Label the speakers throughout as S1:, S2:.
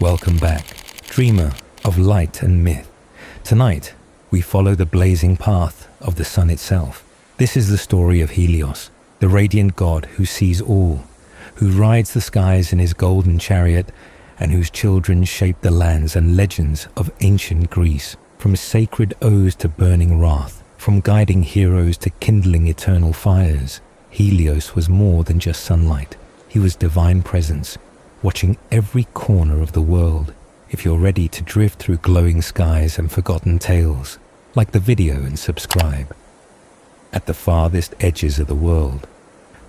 S1: Welcome back, dreamer of light and myth. Tonight, we follow the blazing path of the sun itself. This is the story of Helios, the radiant god who sees all, who rides the skies in his golden chariot, and whose children shape the lands and legends of ancient Greece. From sacred oaths to burning wrath, from guiding heroes to kindling eternal fires, Helios was more than just sunlight. He was divine presence, watching every corner of the world. If you're ready to drift through glowing skies and forgotten tales, like the video and subscribe. At the farthest edges of the world,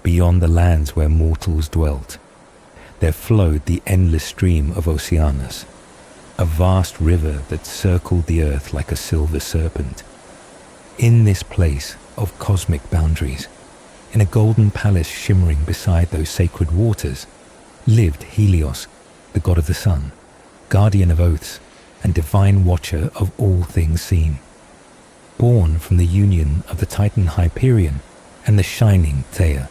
S1: beyond the lands where mortals dwelt, there flowed the endless stream of Oceanus, a vast river that circled the earth like a silver serpent. In this place of cosmic boundaries, in a golden palace shimmering beside those sacred waters, lived Helios, the god of the sun, guardian of oaths, and divine watcher of all things seen. Born from the union of the Titan Hyperion and the shining Theia,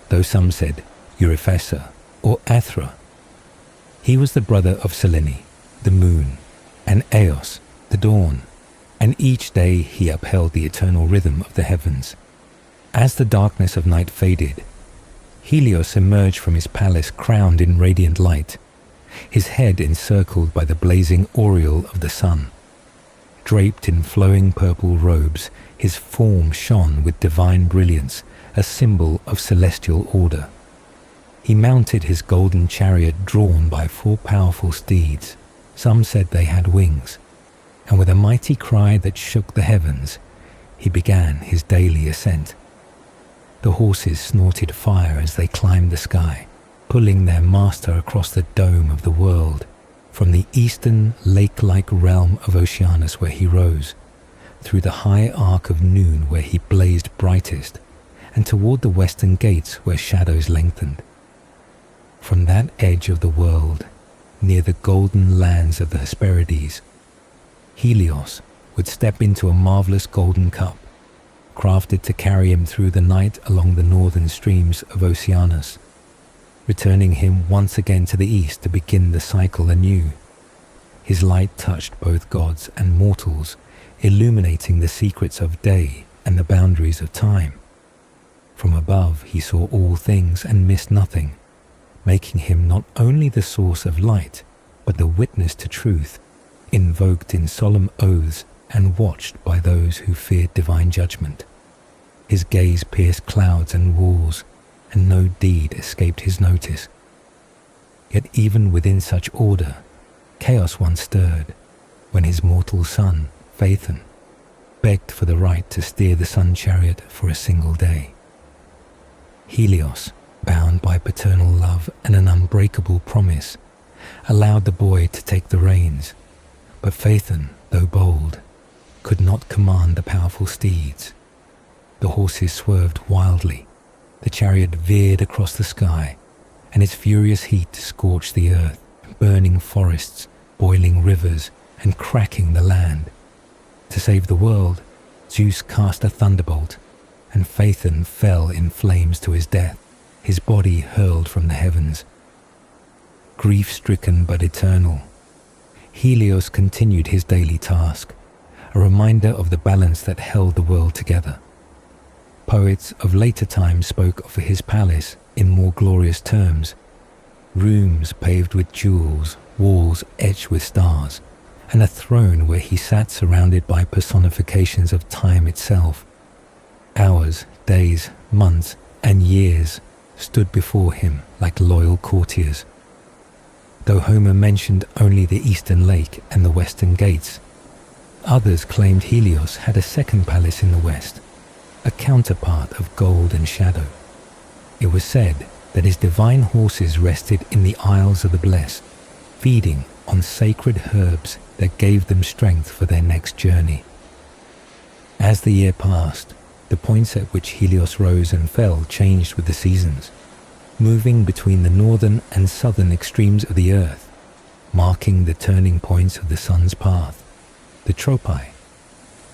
S1: though some said Euryphessa or Athra. He was the brother of Selene, the moon, and Eos, the dawn, and each day he upheld the eternal rhythm of the heavens. As the darkness of night faded, Helios emerged from his palace crowned in radiant light, his head encircled by the blazing aureole of the sun. Draped in flowing purple robes, his form shone with divine brilliance, a symbol of celestial order. He mounted his golden chariot drawn by 4 powerful steeds. Some said they had wings, and with a mighty cry that shook the heavens, he began his daily ascent. The horses snorted fire as they climbed the sky, pulling their master across the dome of the world, from the eastern lake-like realm of Oceanus where he rose, through the high arc of noon where he blazed brightest, and toward the western gates where shadows lengthened. From that edge of the world, near the golden lands of the Hesperides, Helios would step into a marvelous golden cup, crafted to carry him through the night along the northern streams of Oceanus, returning him once again to the east to begin the cycle anew. His light touched both gods and mortals, illuminating the secrets of day and the boundaries of time. From above he saw all things and missed nothing, making him not only the source of light, but the witness to truth, invoked in solemn oaths and watched by those who feared divine judgment. His gaze pierced clouds and walls, and no deed escaped his notice. Yet even within such order, chaos once stirred, when his mortal son, Phaethon, begged for the right to steer the sun chariot for a single day. Helios, bound by paternal love and an unbreakable promise, allowed the boy to take the reins, but Phaethon, though bold, could not command the powerful steeds. The horses swerved wildly, the chariot veered across the sky, and its furious heat scorched the earth, burning forests, boiling rivers, and cracking the land. To save the world, Zeus cast a thunderbolt, and Phaethon fell in flames to his death, his body hurled from the heavens. Grief-stricken but eternal, Helios continued his daily task, a reminder of the balance that held the world together. Poets of later times spoke of his palace in more glorious terms: rooms paved with jewels, walls etched with stars, and a throne where he sat surrounded by personifications of time itself. Hours, days, months, and years stood before him like loyal courtiers. Though Homer mentioned only the eastern lake and the western gates, others claimed Helios had a second palace in the west, a counterpart of gold and shadow. It was said that his divine horses rested in the Isles of the Blessed, feeding on sacred herbs that gave them strength for their next journey. As the year passed, the points at which Helios rose and fell changed with the seasons, moving between the northern and southern extremes of the earth, marking the turning points of the sun's path, the tropai.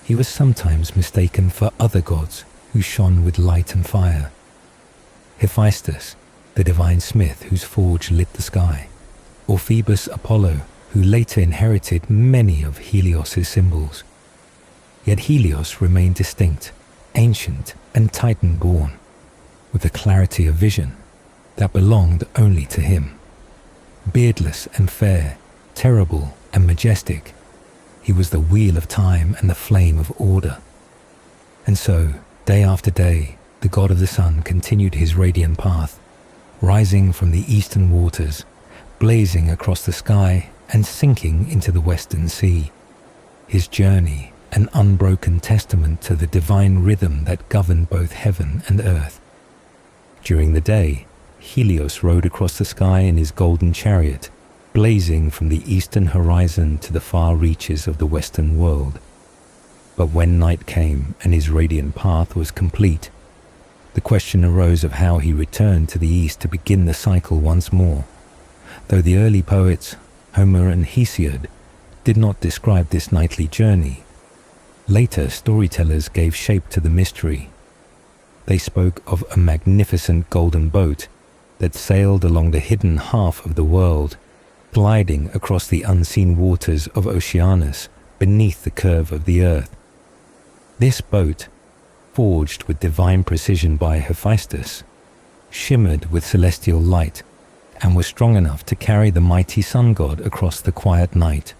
S1: He was sometimes mistaken for other gods who shone with light and fire. Hephaestus, the divine smith whose forge lit the sky, or Phoebus Apollo, who later inherited many of Helios's symbols. Yet Helios remained distinct, ancient and Titan-born, with a clarity of vision that belonged only to him. Beardless and fair, terrible and majestic, he was the wheel of time and the flame of order. And so, day after day, the god of the sun continued his radiant path, rising from the eastern waters, blazing across the sky and sinking into the western sea. His journey, an unbroken testament to the divine rhythm that governed both heaven and earth. During the day, Helios rode across the sky in his golden chariot, blazing from the eastern horizon to the far reaches of the western world. But when night came and his radiant path was complete, the question arose of how he returned to the east to begin the cycle once more. Though the early poets, Homer and Hesiod, did not describe this nightly journey, later storytellers gave shape to the mystery. They spoke of a magnificent golden boat that sailed along the hidden half of the world, gliding across the unseen waters of Oceanus beneath the curve of the earth. This boat, forged with divine precision by Hephaestus, shimmered with celestial light and was strong enough to carry the mighty sun god across the quiet night.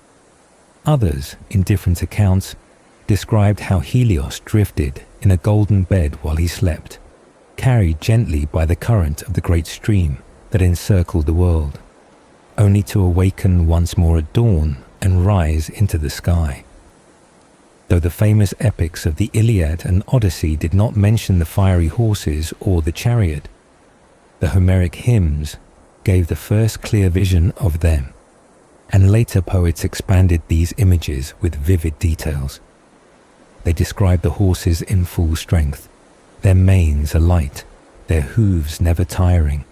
S1: Others, in different accounts, described how Helios drifted in a golden bed while he slept, carried gently by the current of the great stream that encircled the world, only to awaken once more at dawn and rise into the sky. Though the famous epics of the Iliad and Odyssey did not mention the fiery horses or the chariot, the Homeric hymns gave the first clear vision of them, and later poets expanded these images with vivid details. They described the horses in full strength, their manes alight, their hooves never tiring,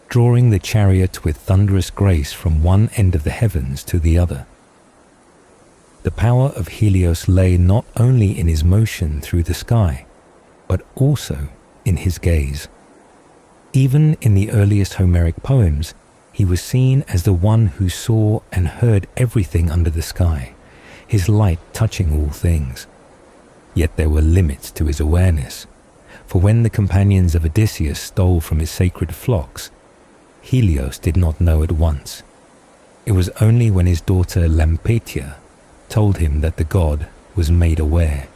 S1: drawing the chariot with thunderous grace from one end of the heavens to the other. The power of Helios lay not only in his motion through the sky, but also in his gaze. Even in the earliest Homeric poems, he was seen as the one who saw and heard everything under the sky, his light touching all things. Yet there were limits to his awareness, for when the companions of Odysseus stole from his sacred flocks, Helios did not know at once. It was only when his daughter Lampetia told him that the god was made aware.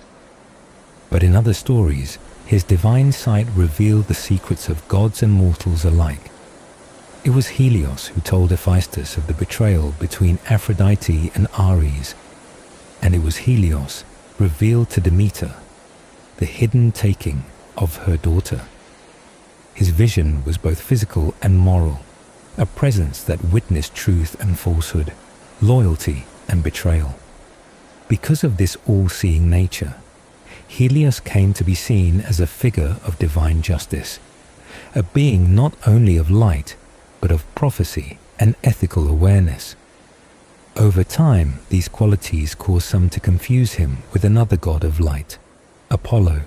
S1: But in other stories, his divine sight revealed the secrets of gods and mortals alike. It was Helios who told Hephaestus of the betrayal between Aphrodite and Ares, and it was Helios revealed to Demeter the hidden taking of her daughter. His vision was both physical and moral, a presence that witnessed truth and falsehood, loyalty and betrayal. Because of this all-seeing nature, Helios came to be seen as a figure of divine justice, a being not only of light, but of prophecy and ethical awareness. Over time, these qualities caused some to confuse him with another god of light, Apollo.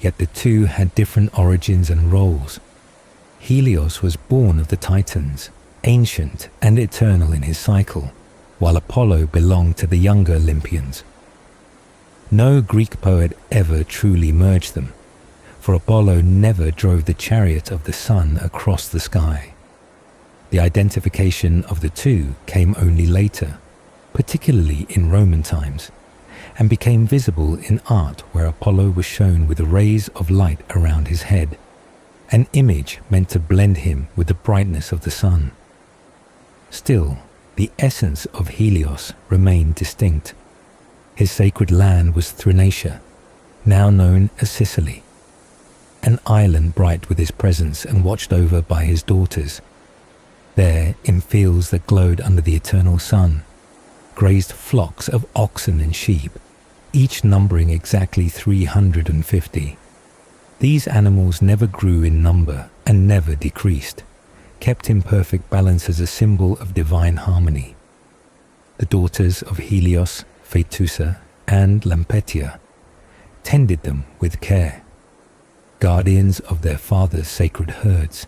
S1: Yet the two had different origins and roles. Helios was born of the Titans, ancient and eternal in his cycle, while Apollo belonged to the younger Olympians. No Greek poet ever truly merged them, for Apollo never drove the chariot of the sun across the sky. The identification of the two came only later, particularly in Roman times, and became visible in art where Apollo was shown with rays of light around his head, an image meant to blend him with the brightness of the sun. Still, the essence of Helios remained distinct. His sacred land was Thrinacia, now known as Sicily, an island bright with his presence and watched over by his daughters. There, in fields that glowed under the eternal sun, grazed flocks of oxen and sheep, each numbering exactly 350. These animals never grew in number and never decreased, kept in perfect balance as a symbol of divine harmony. The daughters of Helios, Phaetusa, and Lampetia tended them with care, guardians of their father's sacred herds.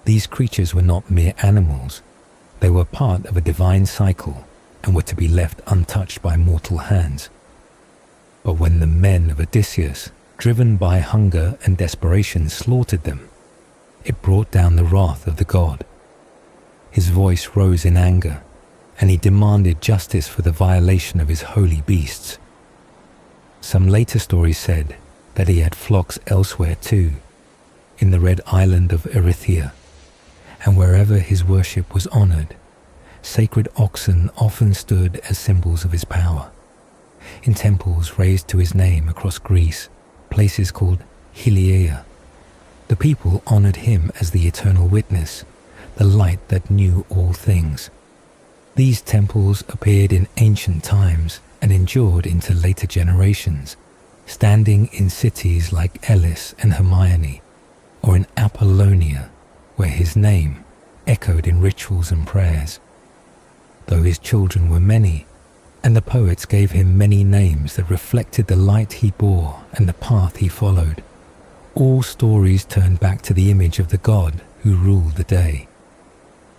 S1: These creatures were not mere animals, They were part of a divine cycle and were to be left untouched by mortal hands. But when the men of Odysseus, driven by hunger and desperation, slaughtered them, it brought down the wrath of the god. His voice rose in anger, and he demanded justice for the violation of his holy beasts. Some later stories said that he had flocks elsewhere too, in the red island of Erythea, and wherever his worship was honored, sacred oxen often stood as symbols of his power. In temples raised to his name across Greece, places called Helios, the people honored him as the eternal witness, the light that knew all things. These temples appeared in ancient times and endured into later generations, standing in cities like Elis and Hermione, or in Apollonia, where his name echoed in rituals and prayers. Though his children were many, and the poets gave him many names that reflected the light he bore and the path he followed, all stories turned back to the image of the god who ruled the day.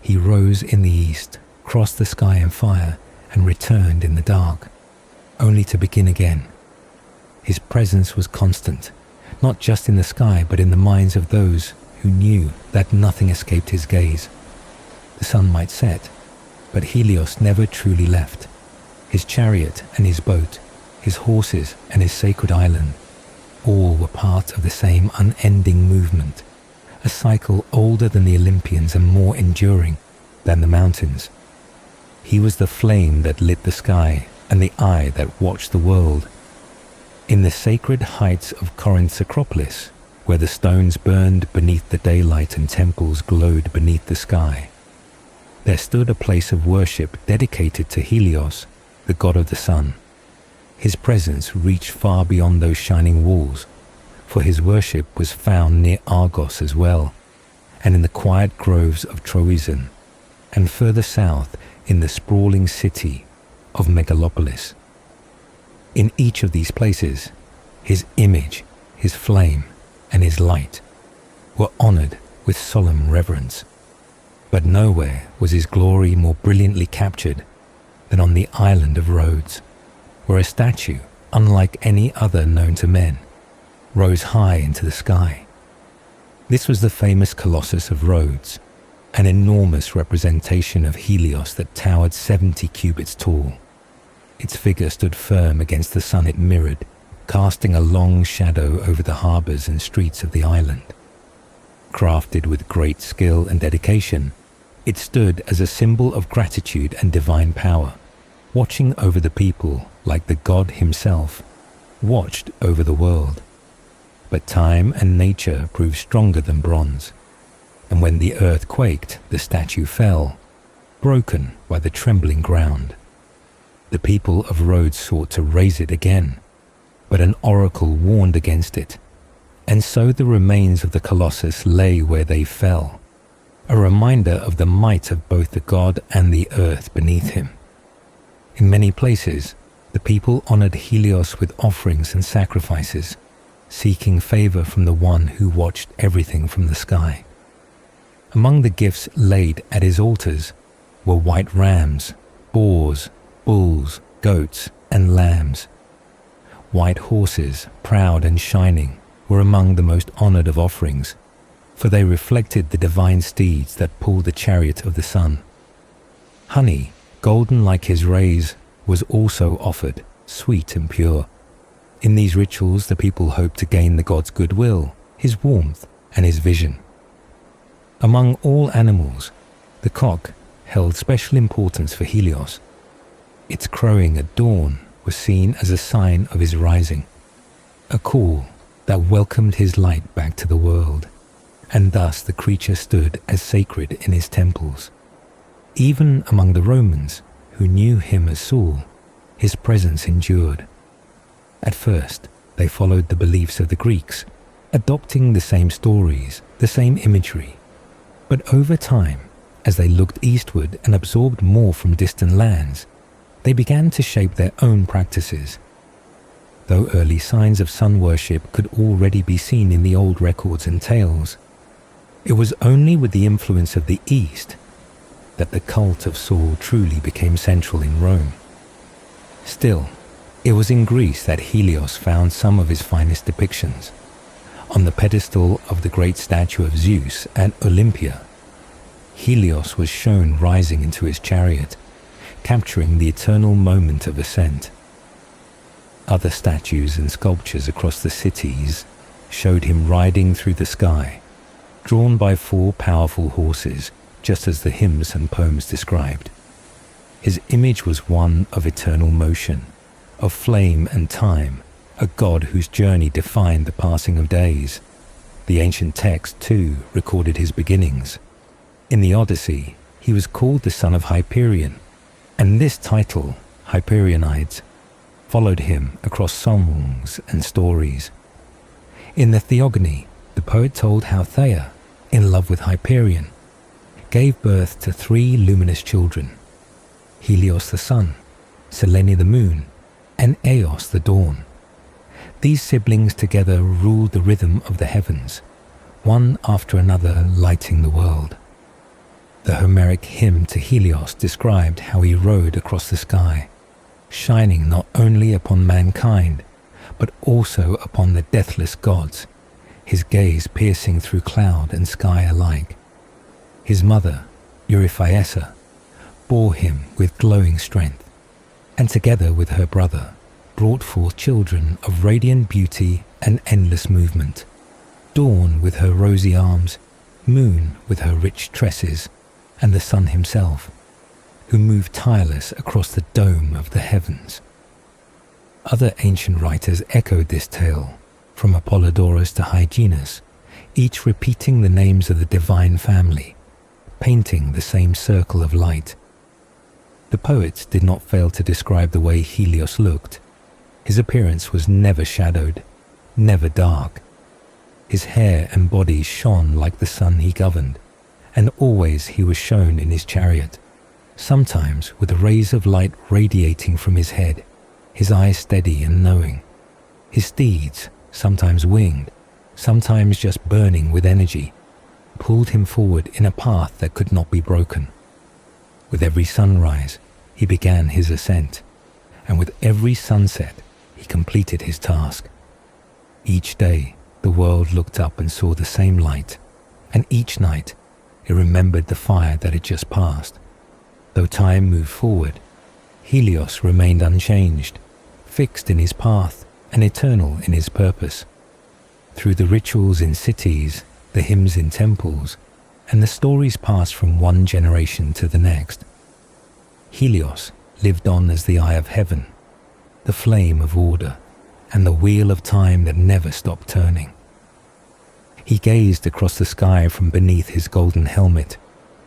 S1: He rose in the east, crossed the sky in fire, and returned in the dark, only to begin again. His presence was constant, not just in the sky but in the minds of those who knew that nothing escaped his gaze. The sun might set, but Helios never truly left. His chariot and his boat, his horses and his sacred island, all were part of the same unending movement, a cycle older than the Olympians and more enduring than the mountains. He was the flame that lit the sky and the eye that watched the world. In the sacred heights of Corinth's Acropolis, where the stones burned beneath the daylight and temples glowed beneath the sky, there stood a place of worship dedicated to Helios, the god of the sun. His presence reached far beyond those shining walls, for his worship was found near Argos as well, and in the quiet groves of Troezen, and further south in the sprawling city of Megalopolis. In each of these places, his image, his flame, and his light were honored with solemn reverence. But nowhere was his glory more brilliantly captured than on the island of Rhodes, where a statue, unlike any other known to men, rose high into the sky. This was the famous Colossus of Rhodes, an enormous representation of Helios that towered 70 cubits tall. Its figure stood firm against the sun it mirrored, casting a long shadow over the harbours and streets of the island. Crafted with great skill and dedication, it stood as a symbol of gratitude and divine power, watching over the people like the god himself watched over the world. But time and nature proved stronger than bronze, and when the earth quaked, the statue fell, broken by the trembling ground. The people of Rhodes sought to raise it again, but an oracle warned against it, and so the remains of the Colossus lay where they fell, a reminder of the might of both the god and the earth beneath him. In many places, the people honored Helios with offerings and sacrifices, seeking favor from the one who watched everything from the sky. Among the gifts laid at his altars were white rams, boars, bulls, goats, and lambs. White horses, proud and shining, were among the most honored of offerings, for they reflected the divine steeds that pulled the chariot of the sun. Honey, golden like his rays, was also offered, sweet and pure. In these rituals, the people hoped to gain the god's goodwill, his warmth, and his vision. Among all animals, the cock held special importance for Helios. Its crowing at dawn was seen as a sign of his rising, a call that welcomed his light back to the world, and thus the creature stood as sacred in his temples. Even among the Romans, who knew him as Saul, his presence endured. At first, they followed the beliefs of the Greeks, adopting the same stories, the same imagery. But over time, as they looked eastward and absorbed more from distant lands, they began to shape their own practices. Though early signs of sun worship could already be seen in the old records and tales, it was only with the influence of the East that the cult of Saul truly became central in Rome. Still, it was in Greece that Helios found some of his finest depictions. On the pedestal of the great statue of Zeus at Olympia, Helios was shown rising into his chariot, capturing the eternal moment of ascent. Other statues and sculptures across the cities showed him riding through the sky, drawn by 4 powerful horses, just as the hymns and poems described. His image was one of eternal motion, of flame and time, a god whose journey defined the passing of days. The ancient text, too, recorded his beginnings. In the Odyssey, he was called the son of Hyperion, and this title, Hyperionides, followed him across songs and stories. In the Theogony, the poet told how Theia, in love with Hyperion, gave birth to 3 luminous children, Helios the sun, Selene the moon, and Eos the dawn. These siblings together ruled the rhythm of the heavens, one after another lighting the world. The Homeric hymn to Helios described how he rode across the sky, shining not only upon mankind, but also upon the deathless gods, his gaze piercing through cloud and sky alike. His mother, Euriphiessa, bore him with glowing strength, and together with her brother, brought forth children of radiant beauty and endless movement. Dawn with her rosy arms, Moon with her rich tresses, and the sun himself, who moved tireless across the dome of the heavens. Other ancient writers echoed this tale, from Apollodorus to Hyginus, each repeating the names of the divine family, painting the same circle of light. The poets did not fail to describe the way Helios looked. His appearance was never shadowed, never dark. His hair and body shone like the sun he governed, and always he was shown in his chariot, sometimes with rays of light radiating from his head, his eyes steady and knowing. His steeds, sometimes winged, sometimes just burning with energy, pulled him forward in a path that could not be broken. With every sunrise, he began his ascent, and with every sunset, he completed his task. Each day, the world looked up and saw the same light, and each night, it remembered the fire that had just passed. Though time moved forward, Helios remained unchanged, fixed in his path and eternal in his purpose. Through the rituals in cities, the hymns in temples, and the stories passed from one generation to the next, Helios lived on as the eye of heaven, the flame of order, and the wheel of time that never stopped turning. He gazed across the sky from beneath his golden helmet,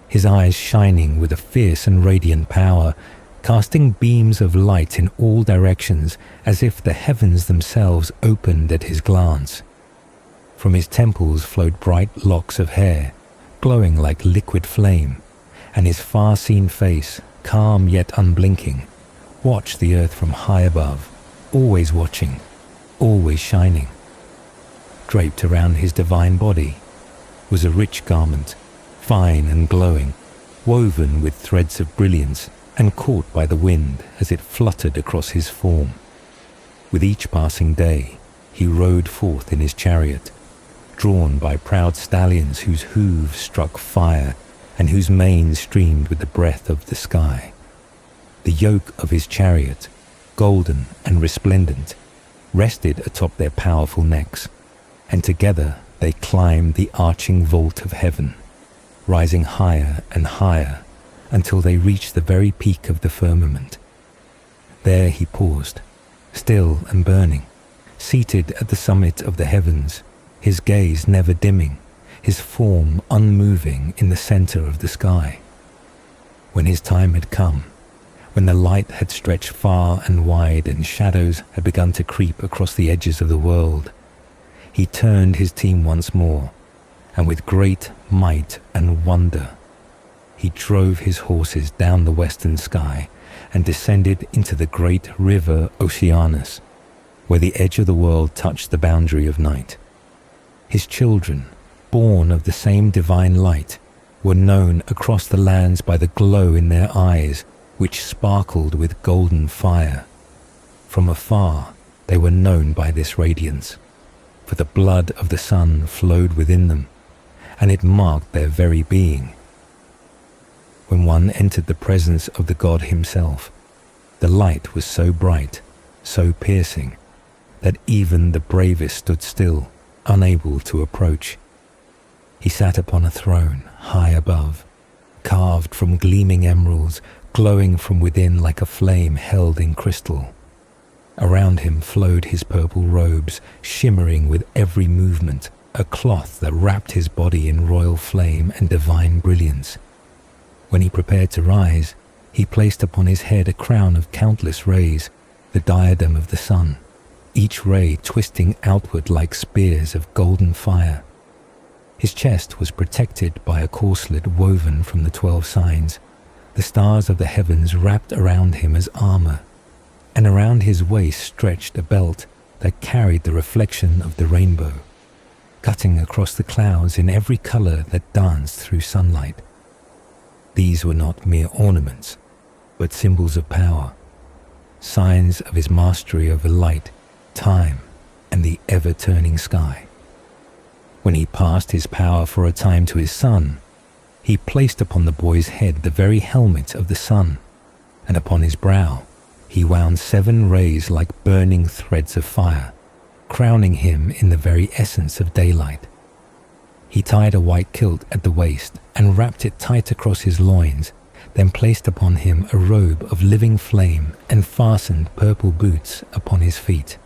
S1: his eyes shining with a fierce and radiant power, casting beams of light in all directions as if the heavens themselves opened at his glance. From his temples flowed bright locks of hair, glowing like liquid flame, and his far-seen face, calm yet unblinking, watched the earth from high above, always watching, always shining. Draped around his divine body was a rich garment, fine and glowing, woven with threads of brilliance and caught by the wind as it fluttered across his form. With each passing day, he rode forth in his chariot, drawn by proud stallions whose hooves struck fire and whose manes streamed with the breath of the sky. The yoke of his chariot, golden and resplendent, rested atop their powerful necks, and together they climbed the arching vault of heaven, rising higher and higher until they reached the very peak of the firmament. There he paused, still and burning, seated at the summit of the heavens, his gaze never dimming, his form unmoving in the center of the sky. When his time had come, when the light had stretched far and wide and shadows had begun to creep across the edges of the world, he turned his team once more, and with great might and wonder, he drove his horses down the western sky and descended into the great river Oceanus, where the edge of the world touched the boundary of night. His children, born of the same divine light, were known across the lands by the glow in their eyes, which sparkled with golden fire. From afar they were known by this radiance, for the blood of the sun flowed within them, and it marked their very being. When one entered the presence of the god himself, the light was so bright, so piercing, that even the bravest stood still, unable to approach. He sat upon a throne high above, carved from gleaming emeralds, glowing from within like a flame held in crystal. Around him flowed his purple robes, shimmering with every movement, a cloth that wrapped his body in royal flame and divine brilliance. When he prepared to rise, he placed upon his head a crown of countless rays, the diadem of the sun, each ray twisting outward like spears of golden fire. His chest was protected by a corselet woven from the 12 signs, the stars of the heavens wrapped around him as armor, and around his waist stretched a belt that carried the reflection of the rainbow, cutting across the clouds in every color that danced through sunlight. These were not mere ornaments, but symbols of power, signs of his mastery over light, time, and the ever-turning sky. When he passed his power for a time to his son, he placed upon the boy's head the very helmet of the sun, and upon his brow he wound 7 rays like burning threads of fire, crowning him in the very essence of daylight. He tied a white kilt at the waist and wrapped it tight across his loins, then placed upon him a robe of living flame and fastened purple boots upon his feet.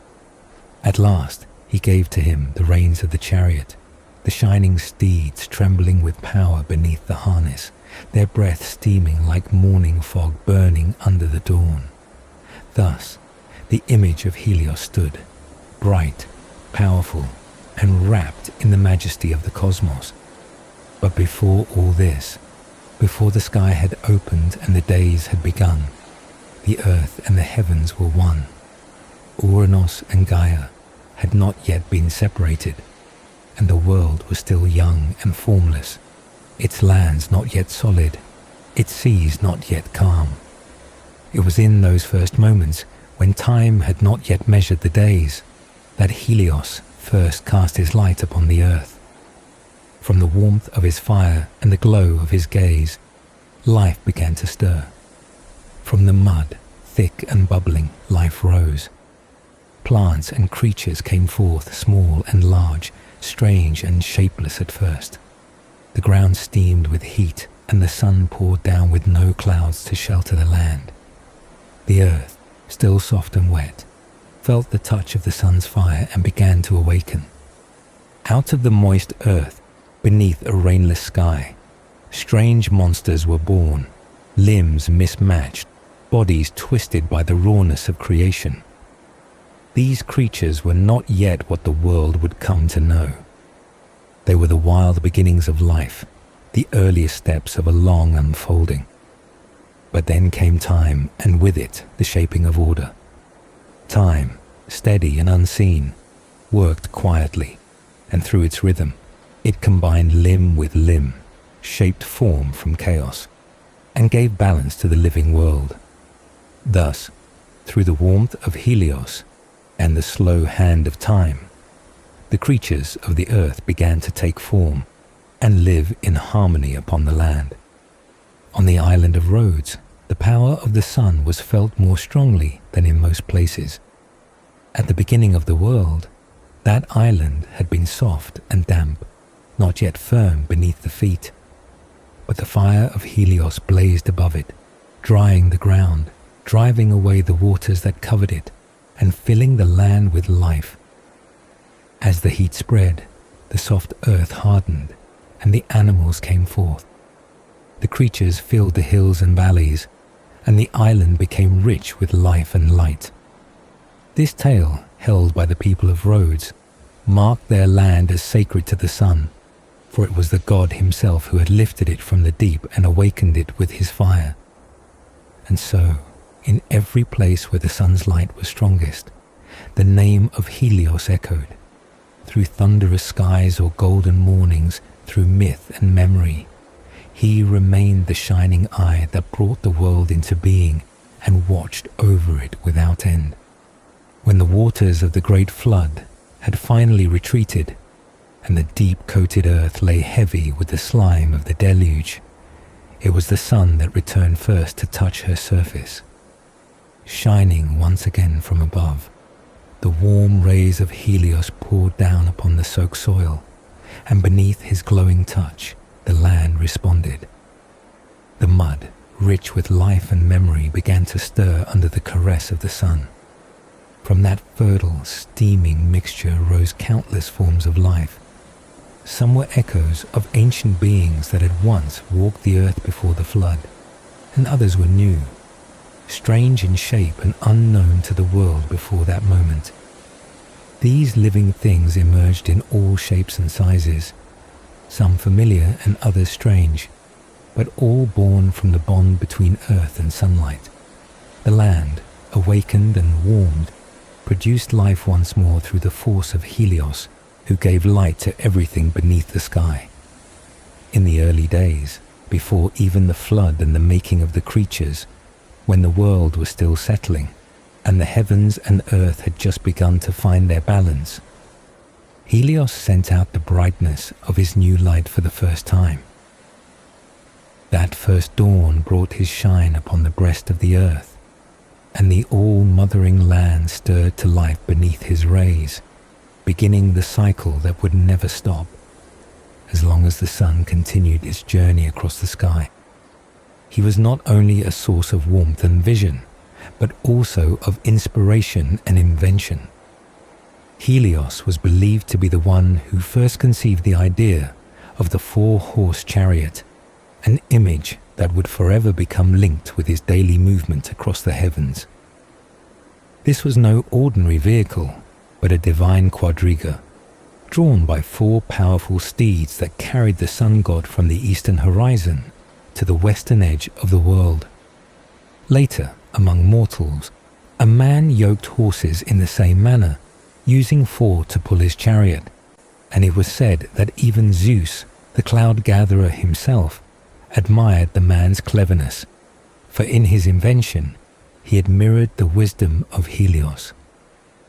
S1: At last he gave to him the reins of the chariot, the shining steeds trembling with power beneath the harness, their breath steaming like morning fog burning under the dawn. Thus the image of Helios stood, bright, powerful, and wrapped in the majesty of the cosmos. But before all this, before the sky had opened and the days had begun, the earth and the heavens were one. Uranus and Gaia had not yet been separated, and the world was still young and formless, its lands not yet solid, its seas not yet calm. It was in those first moments, when time had not yet measured the days, that Helios first cast his light upon the earth. From the warmth of his fire and the glow of his gaze, life began to stir. From the mud, thick and bubbling, life rose. Plants and creatures came forth, small and large, strange and shapeless at first. The ground steamed with heat, and the sun poured down with no clouds to shelter the land. The earth, still soft and wet, felt the touch of the sun's fire and began to awaken. Out of the moist earth, beneath a rainless sky, strange monsters were born, limbs mismatched, bodies twisted by the rawness of creation. These creatures were not yet what the world would come to know. They were the wild beginnings of life, the earliest steps of a long unfolding. But then came time, and with it the shaping of order. Time, steady and unseen, worked quietly, and through its rhythm, it combined limb with limb, shaped form from chaos, and gave balance to the living world. Thus, through the warmth of Helios and the slow hand of time, the creatures of the earth began to take form and live in harmony upon the land. On the island of Rhodes, the power of the sun was felt more strongly than in most places. At the beginning of the world, that island had been soft and damp, not yet firm beneath the feet. But the fire of Helios blazed above it, drying the ground, driving away the waters that covered it, and filling the land with life. As the heat spread, the soft earth hardened, and the animals came forth. The creatures filled the hills and valleys, and the island became rich with life and light. This tale, held by the people of Rhodes, marked their land as sacred to the sun, for it was the god himself who had lifted it from the deep and awakened it with his fire. And so, in every place where the sun's light was strongest, the name of Helios echoed. Through thunderous skies or golden mornings, through myth and memory, He remained the shining eye that brought the world into being and watched over it without end. When the waters of the great flood had finally retreated, and the deep-coated earth lay heavy with the slime of the deluge, it was the sun that returned first to touch her surface. Shining once again from above, the warm rays of Helios poured down upon the soaked soil, and beneath his glowing touch, the land responded. The mud, rich with life and memory, began to stir under the caress of the sun. From that fertile, steaming mixture rose countless forms of life. Some were echoes of ancient beings that had once walked the earth before the flood, and others were new, strange in shape and unknown to the world before that moment. These living things emerged in all shapes and sizes, some familiar and others strange, but all born from the bond between earth and sunlight. The land, awakened and warmed, produced life once more through the force of Helios, who gave light to everything beneath the sky. In the early days, before even the flood and the making of the creatures, when the world was still settling, and the heavens and earth had just begun to find their balance, Helios sent out the brightness of his new light for the first time. That first dawn brought his shine upon the breast of the earth, and the all-mothering land stirred to life beneath his rays, beginning the cycle that would never stop, as long as the sun continued its journey across the sky. He was not only a source of warmth and vision, but also of inspiration and invention. Helios was believed to be the one who first conceived the idea of the four-horse chariot, an image that would forever become linked with his daily movement across the heavens. This was no ordinary vehicle, but a divine quadriga, drawn by four powerful steeds that carried the sun god from the eastern horizon to the western edge of the world. Later, among mortals, a man yoked horses in the same manner, using four to pull his chariot, and it was said that even Zeus, the cloud-gatherer himself, admired the man's cleverness, for in his invention he had mirrored the wisdom of Helios.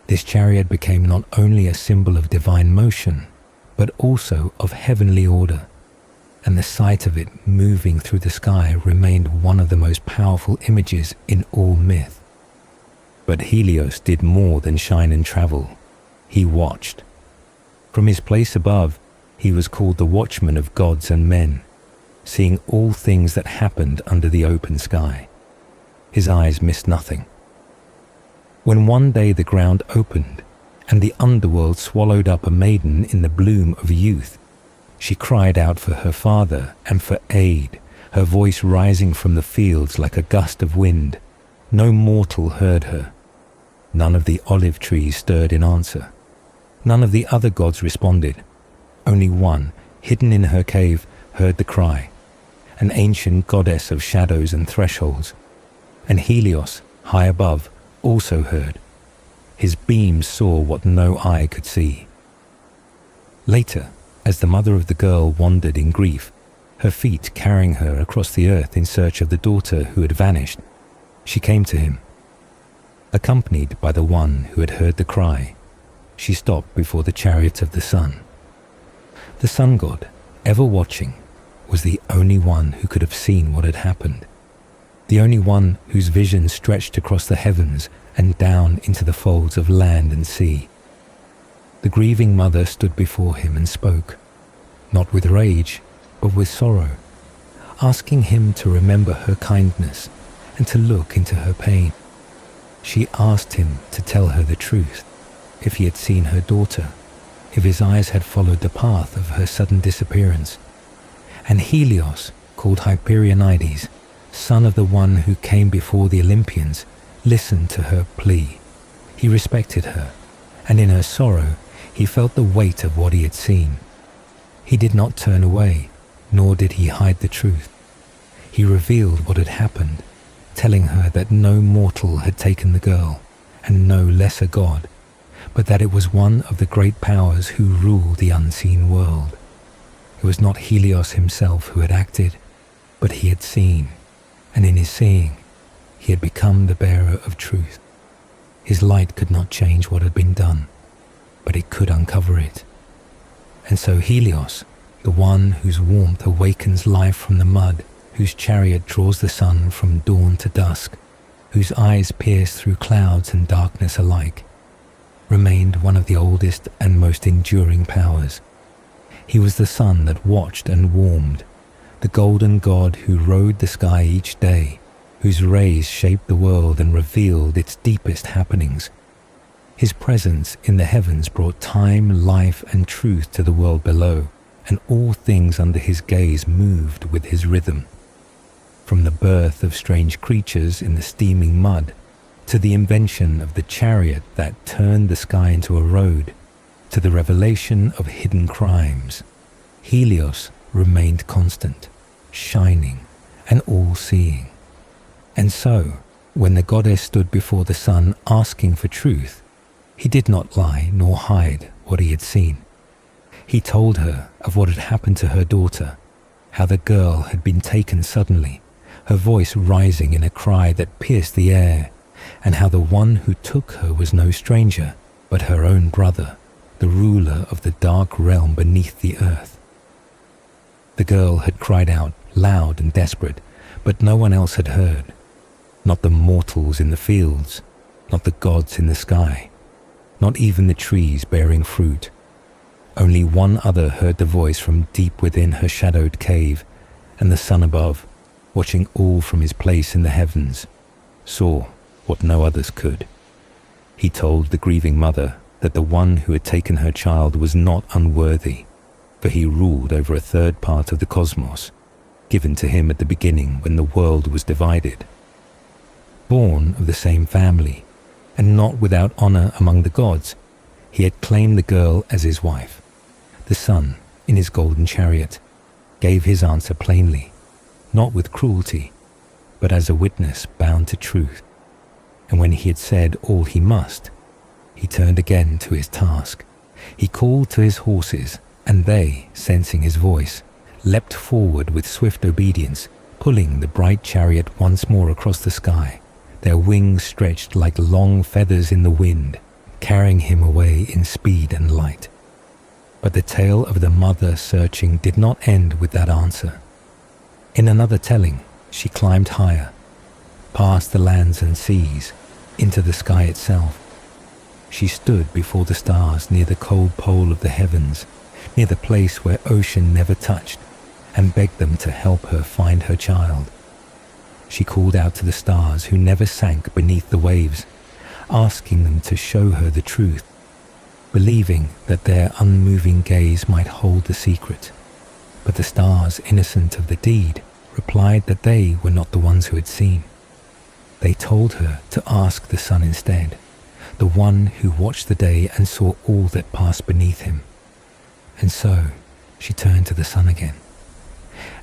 S1: This chariot became not only a symbol of divine motion, but also of heavenly order, and the sight of it moving through the sky remained one of the most powerful images in all myth. But Helios did more than shine and travel. He watched. From his place above, he was called the watchman of gods and men, seeing all things that happened under the open sky. His eyes missed nothing. When one day the ground opened, and the underworld swallowed up a maiden in the bloom of youth, she cried out for her father and for aid, her voice rising from the fields like a gust of wind. No mortal heard her. None of the olive trees stirred in answer. None of the other gods responded. Only one, hidden in her cave, heard the cry, an ancient goddess of shadows and thresholds. And Helios, high above, also heard. His beams saw what no eye could see. Later, as the mother of the girl wandered in grief, her feet carrying her across the earth in search of the daughter who had vanished, she came to him. Accompanied by the one who had heard the cry, she stopped before the chariot of the sun. The sun god, ever watching, was the only one who could have seen what had happened, the only one whose vision stretched across the heavens and down into the folds of land and sea. The grieving mother stood before him and spoke, not with rage, but with sorrow, asking him to remember her kindness and to look into her pain. She asked him to tell her the truth, if he had seen her daughter, if his eyes had followed the path of her sudden disappearance. And Helios, called Hyperionides, son of the one who came before the Olympians, listened to her plea. He respected her, and in her sorrow he felt the weight of what he had seen. He did not turn away, nor did he hide the truth. He revealed what had happened, telling her that no mortal had taken the girl, and no lesser god, but that it was one of the great powers who ruled the unseen world. It was not Helios himself who had acted, But he had seen, and in his seeing, he had become the bearer of truth. His light could not change what had been done, but it could uncover it. And so Helios, the one whose warmth awakens life from the mud, whose chariot draws the sun from dawn to dusk, whose eyes pierce through clouds and darkness alike, remained one of the oldest and most enduring powers. He was the sun that watched and warmed, the golden god who rode the sky each day, whose rays shaped the world and revealed its deepest happenings. His presence in the heavens brought time, life, and truth to the world below, and all things under his gaze moved with his rhythm. From the birth of strange creatures in the steaming mud, to the invention of the chariot that turned the sky into a road, to the revelation of hidden crimes, Helios remained constant, shining, and all-seeing. And so, when the goddess stood before the sun asking for truth, he did not lie nor hide what he had seen. He told her of what had happened to her daughter, how the girl had been taken suddenly, her voice rising in a cry that pierced the air, and how the one who took her was no stranger, but her own brother, the ruler of the dark realm beneath the earth. The girl had cried out, loud and desperate, but no one else had heard. Not the mortals in the fields, not the gods in the sky, not even the trees bearing fruit. Only one other heard the voice from deep within her shadowed cave, and the sun above, watching all from his place in the heavens, saw what no others could. He told the grieving mother that the one who had taken her child was not unworthy, for he ruled over a third part of the cosmos, given to him at the beginning when the world was divided. Born of the same family, and not without honor among the gods, he had claimed the girl as his wife. The sun, in his golden chariot, gave his answer plainly, not with cruelty, but as a witness bound to truth. And when he had said all he must, he turned again to his task. He called to his horses, and they, sensing his voice, leapt forward with swift obedience, pulling the bright chariot once more across the sky, their wings stretched like long feathers in the wind, carrying him away in speed and light. But the tale of the mother searching did not end with that answer. In another telling, she climbed higher, past the lands and seas, into the sky itself. She stood before the stars near the cold pole of the heavens, near the place where ocean never touched, and begged them to help her find her child. She called out to the stars who never sank beneath the waves, asking them to show her the truth, believing that their unmoving gaze might hold the secret. But the stars, innocent of the deed, replied that they were not the ones who had seen. They told her to ask the sun instead, the one who watched the day and saw all that passed beneath him. And so she turned to the sun again.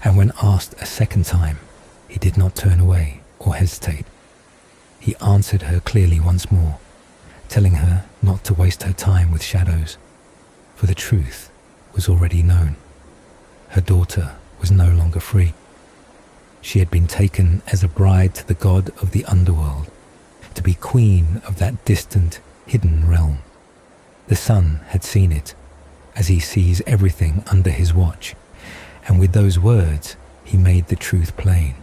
S1: And when asked a second time, he did not turn away or hesitate. He answered her clearly once more, telling her not to waste her time with shadows, for the truth was already known. Her daughter was no longer free. She had been taken as a bride to the god of the underworld, to be queen of that distant, hidden realm. The sun had seen it, as he sees everything under his watch, and with those words he made the truth plain.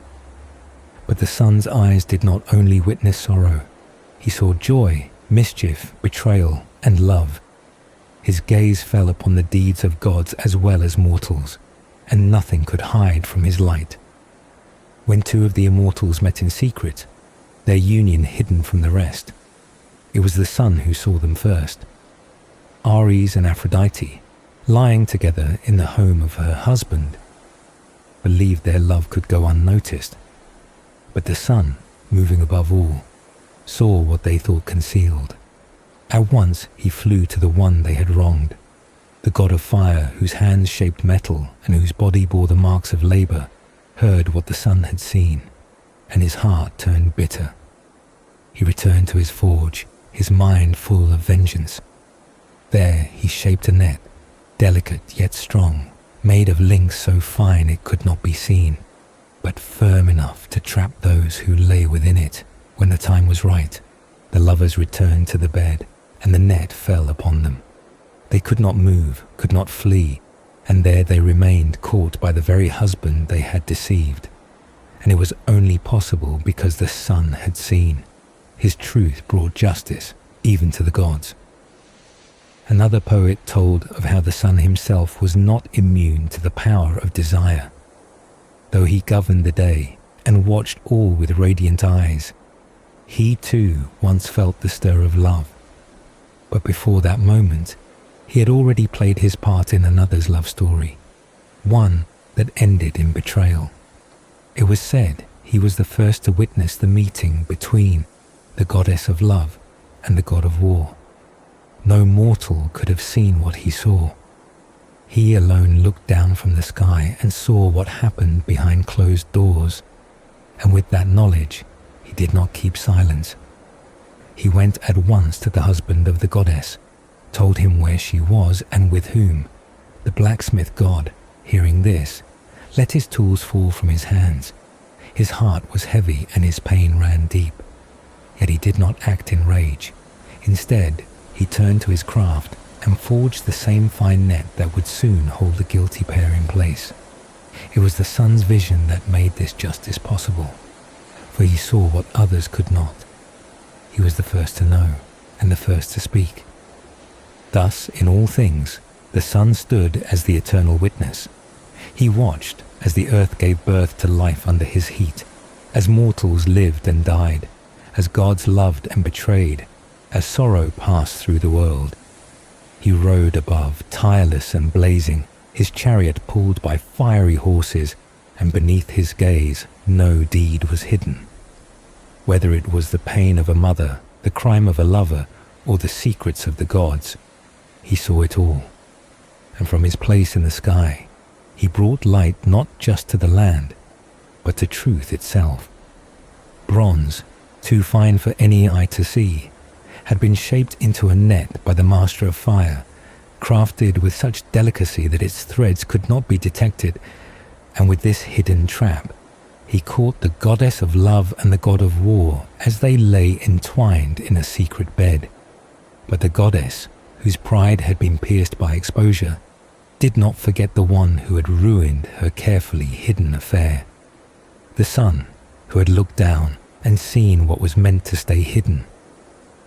S1: But the sun's eyes did not only witness sorrow. He saw joy, mischief, betrayal, and love. His gaze fell upon the deeds of gods as well as mortals, and nothing could hide from his light. When two of the immortals met in secret, their union hidden from the rest, it was the sun who saw them first. Ares and Aphrodite, lying together in the home of her husband, believed their love could go unnoticed. But the sun, moving above all, saw what they thought concealed. At once he flew to the one they had wronged, the god of fire whose hands shaped metal and whose body bore the marks of labor, heard what the sun had seen, and his heart turned bitter. He returned to his forge, his mind full of vengeance. There he shaped a net, delicate yet strong, made of links so fine it could not be seen. but firm enough to trap those who lay within it. When the time was right, the lovers returned to the bed, and the net fell upon them. They could not move, could not flee, and there they remained, caught by the very husband they had deceived. And it was only possible because the sun had seen. His truth brought justice, even to the gods. Another poet told of how the sun himself was not immune to the power of desire. Though he governed the day and watched all with radiant eyes, he too once felt the stir of love. But before that moment, he had already played his part in another's love story, one that ended in betrayal. It was said he was the first to witness the meeting between the goddess of love and the god of war. No mortal could have seen what he saw. He alone looked down from the sky and saw what happened behind closed doors, and with that knowledge, he did not keep silence. He went at once to the husband of the goddess, told him where she was and with whom. The blacksmith god, hearing this, let his tools fall from his hands. His heart was heavy and his pain ran deep. Yet he did not act in rage. Instead, he turned to his craft and forged the same fine net that would soon hold the guilty pair in place. It was the sun's vision that made this justice possible, for he saw what others could not. He was the first to know and the first to speak. Thus, in all things, the sun stood as the eternal witness. He watched as the earth gave birth to life under his heat, as mortals lived and died, as gods loved and betrayed, as sorrow passed through the world. He rode above, tireless and blazing, his chariot pulled by fiery horses, and beneath his gaze no deed was hidden. Whether it was the pain of a mother, the crime of a lover, or the secrets of the gods, he saw it all. And from his place in the sky, he brought light not just to the land, but to truth itself. Bronze, too fine for any eye to see, had been shaped into a net by the master of fire, crafted with such delicacy that its threads could not be detected, and with this hidden trap, he caught the goddess of love and the god of war as they lay entwined in a secret bed. But the goddess, whose pride had been pierced by exposure, did not forget the one who had ruined her carefully hidden affair. The sun, who had looked down and seen what was meant to stay hidden,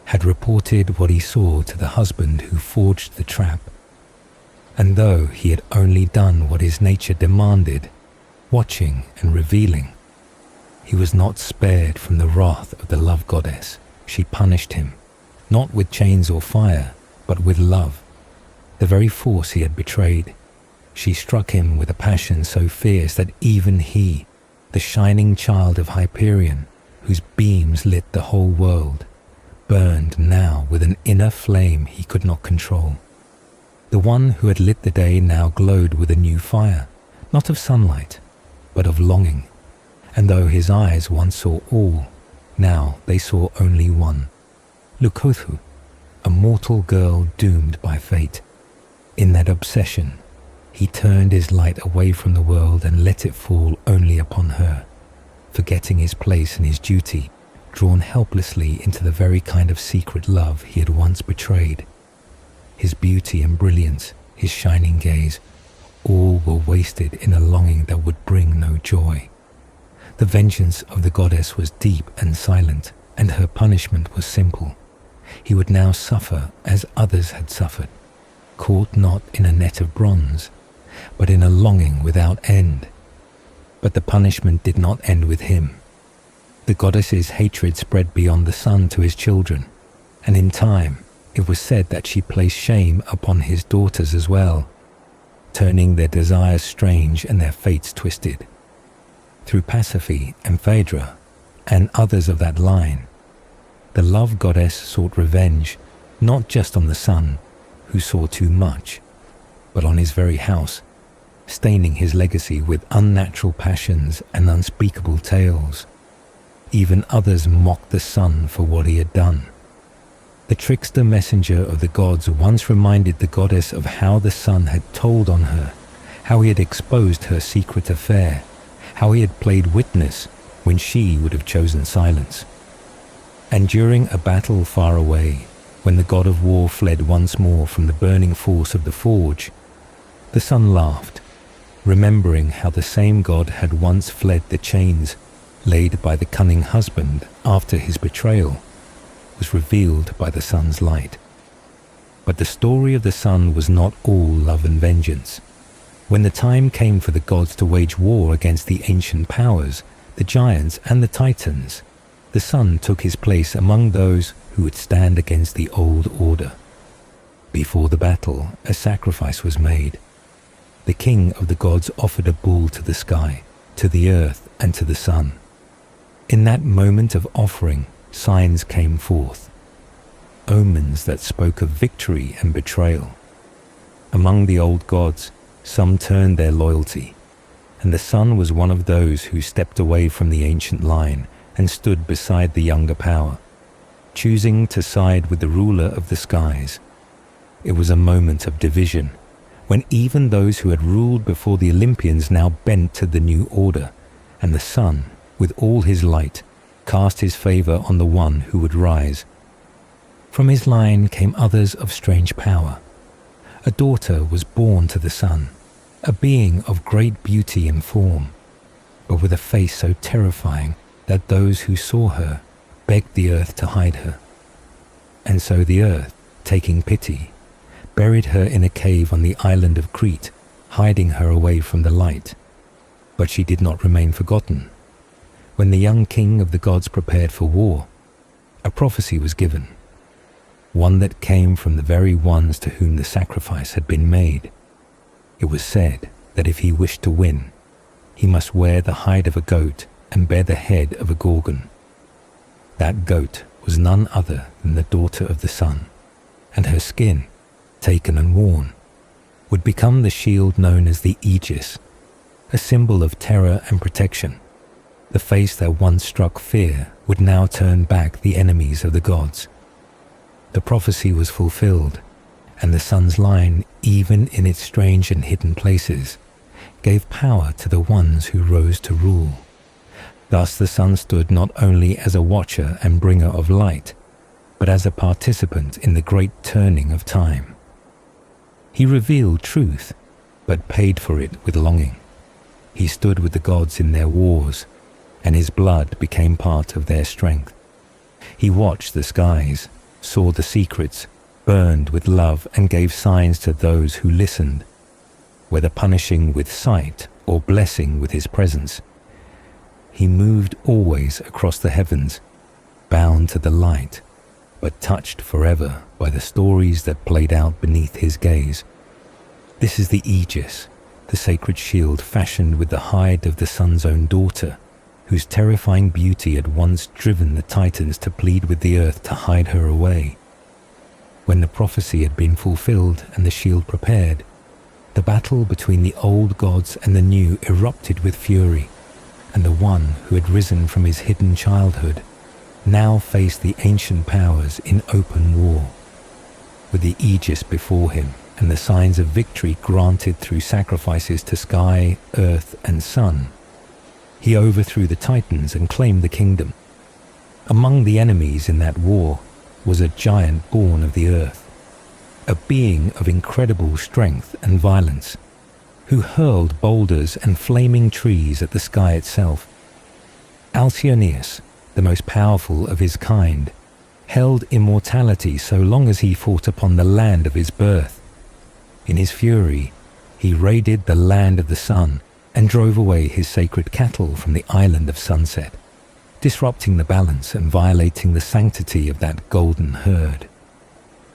S1: had reported what he saw to the husband who forged the trap. And though he had only done what his nature demanded, watching and revealing, he was not spared from the wrath of the love goddess. She punished him, not with chains or fire, but with love, the very force he had betrayed. She struck him with a passion so fierce that even he, the shining child of Hyperion, whose beams lit the whole world, burned now with an inner flame he could not control. The one who had lit the day now glowed with a new fire, not of sunlight, but of longing. And though his eyes once saw all, now they saw only one, Lukothu, a mortal girl doomed by fate. In that obsession, he turned his light away from the world and let it fall only upon her, forgetting his place and his duty, drawn helplessly into the very kind of secret love he had once betrayed. His beauty and brilliance, his shining gaze, all were wasted in a longing that would bring no joy. The vengeance of the goddess was deep and silent, and her punishment was simple. He would now suffer as others had suffered, caught not in a net of bronze, but in a longing without end. But the punishment did not end with him. The goddess's hatred spread beyond the sun to his children, and in time it was said that she placed shame upon his daughters as well, turning their desires strange and their fates twisted. Through Pasiphae and Phaedra, and others of that line, the love goddess sought revenge not just on the sun, who saw too much, but on his very house, staining his legacy with unnatural passions and unspeakable tales. Even others mocked the sun for what he had done. The trickster messenger of the gods once reminded the goddess of how the sun had told on her, how he had exposed her secret affair, how he had played witness when she would have chosen silence. And during a battle far away, when the god of war fled once more from the burning force of the forge, the sun laughed, remembering how the same god had once fled the chains laid by the cunning husband after his betrayal, was revealed by the sun's light. But the story of the sun was not all love and vengeance. When the time came for the gods to wage war against the ancient powers, the giants and the titans, the sun took his place among those who would stand against the old order. Before the battle, a sacrifice was made. The king of the gods offered a bull to the sky, to the earth, and to the sun. In that moment of offering, signs came forth, omens that spoke of victory and betrayal. Among the old gods, some turned their loyalty, and the sun was one of those who stepped away from the ancient line and stood beside the younger power, choosing to side with the ruler of the skies. It was a moment of division, when even those who had ruled before the Olympians now bent to the new order, and the sun, with all his light, cast his favor on the one who would rise. From his line came others of strange power. A daughter was born to the sun, a being of great beauty and form, but with a face so terrifying that those who saw her begged the earth to hide her. And so the earth, taking pity, buried her in a cave on the island of Crete, hiding her away from the light. But she did not remain forgotten. When the young king of the gods prepared for war, a prophecy was given, one that came from the very ones to whom the sacrifice had been made. It was said that if he wished to win, he must wear the hide of a goat and bear the head of a gorgon. That goat was none other than the daughter of the sun, and her skin, taken and worn, would become the shield known as the Aegis, a symbol of terror and protection. The face that once struck fear would now turn back the enemies of the gods. The prophecy was fulfilled, and the sun's line, even in its strange and hidden places, gave power to the ones who rose to rule. Thus the sun stood not only as a watcher and bringer of light, but as a participant in the great turning of time. He revealed truth, but paid for it with longing. He stood with the gods in their wars, and his blood became part of their strength. He watched the skies, saw the secrets, burned with love, and gave signs to those who listened, whether punishing with sight or blessing with his presence. He moved always across the heavens, bound to the light, but touched forever by the stories that played out beneath his gaze. This is the Aegis, the sacred shield fashioned with the hide of the sun's own daughter, whose terrifying beauty had once driven the Titans to plead with the earth to hide her away. When the prophecy had been fulfilled and the shield prepared, the battle between the old gods and the new erupted with fury, and the one who had risen from his hidden childhood now faced the ancient powers in open war. With the Aegis before him and the signs of victory granted through sacrifices to sky, earth, and sun, he overthrew the Titans and claimed the kingdom. Among the enemies in that war was a giant born of the earth, a being of incredible strength and violence, who hurled boulders and flaming trees at the sky itself. Alcyoneus, the most powerful of his kind, held immortality so long as he fought upon the land of his birth. In his fury, he raided the land of the sun and drove away his sacred cattle from the island of sunset, disrupting the balance and violating the sanctity of that golden herd.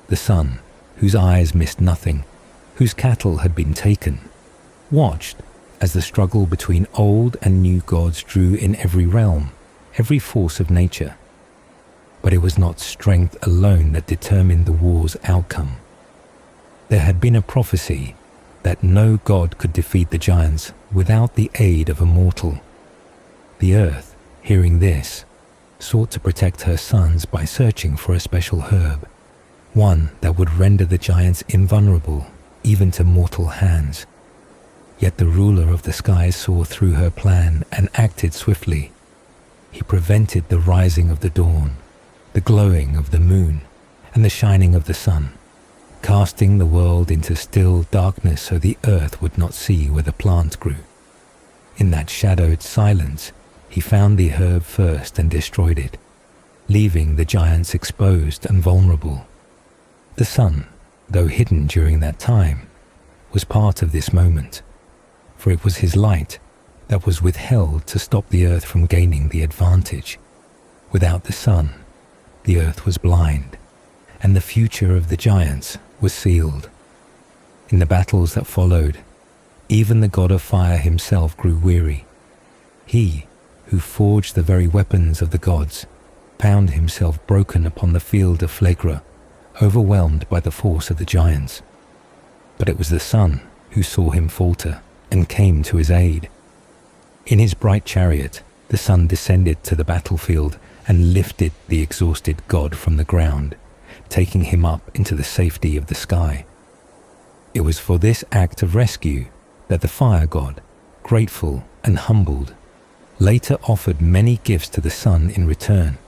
S1: The sun, whose eyes missed nothing, whose cattle had been taken, watched as the struggle between old and new gods drew in every realm, every force of nature. But it was not strength alone that determined the war's outcome. There had been a prophecy that no god could defeat the giants without the aid of a mortal. The earth, hearing this, sought to protect her sons by searching for a special herb, one that would render the giants invulnerable even to mortal hands. Yet the ruler of the skies saw through her plan and acted swiftly. He prevented the rising of the dawn, the glowing of the moon, and the shining of the sun, casting the world into still darkness so the earth would not see where the plant grew. In that shadowed silence, he found the herb first and destroyed it, leaving the giants exposed and vulnerable. The sun, though hidden during that time, was part of this moment, for it was his light that was withheld to stop the earth from gaining the advantage. Without the sun, the earth was blind, and the future of the giants was sealed. In the battles that followed, even the god of fire himself grew weary. He, who forged the very weapons of the gods, found himself broken upon the field of Phlegra, overwhelmed by the force of the giants. But it was the sun who saw him falter and came to his aid. In his bright chariot, the sun descended to the battlefield and lifted the exhausted god from the ground, taking him up into the safety of the sky. It was for this act of rescue that the fire god, grateful and humbled, later offered many gifts to the sun in return.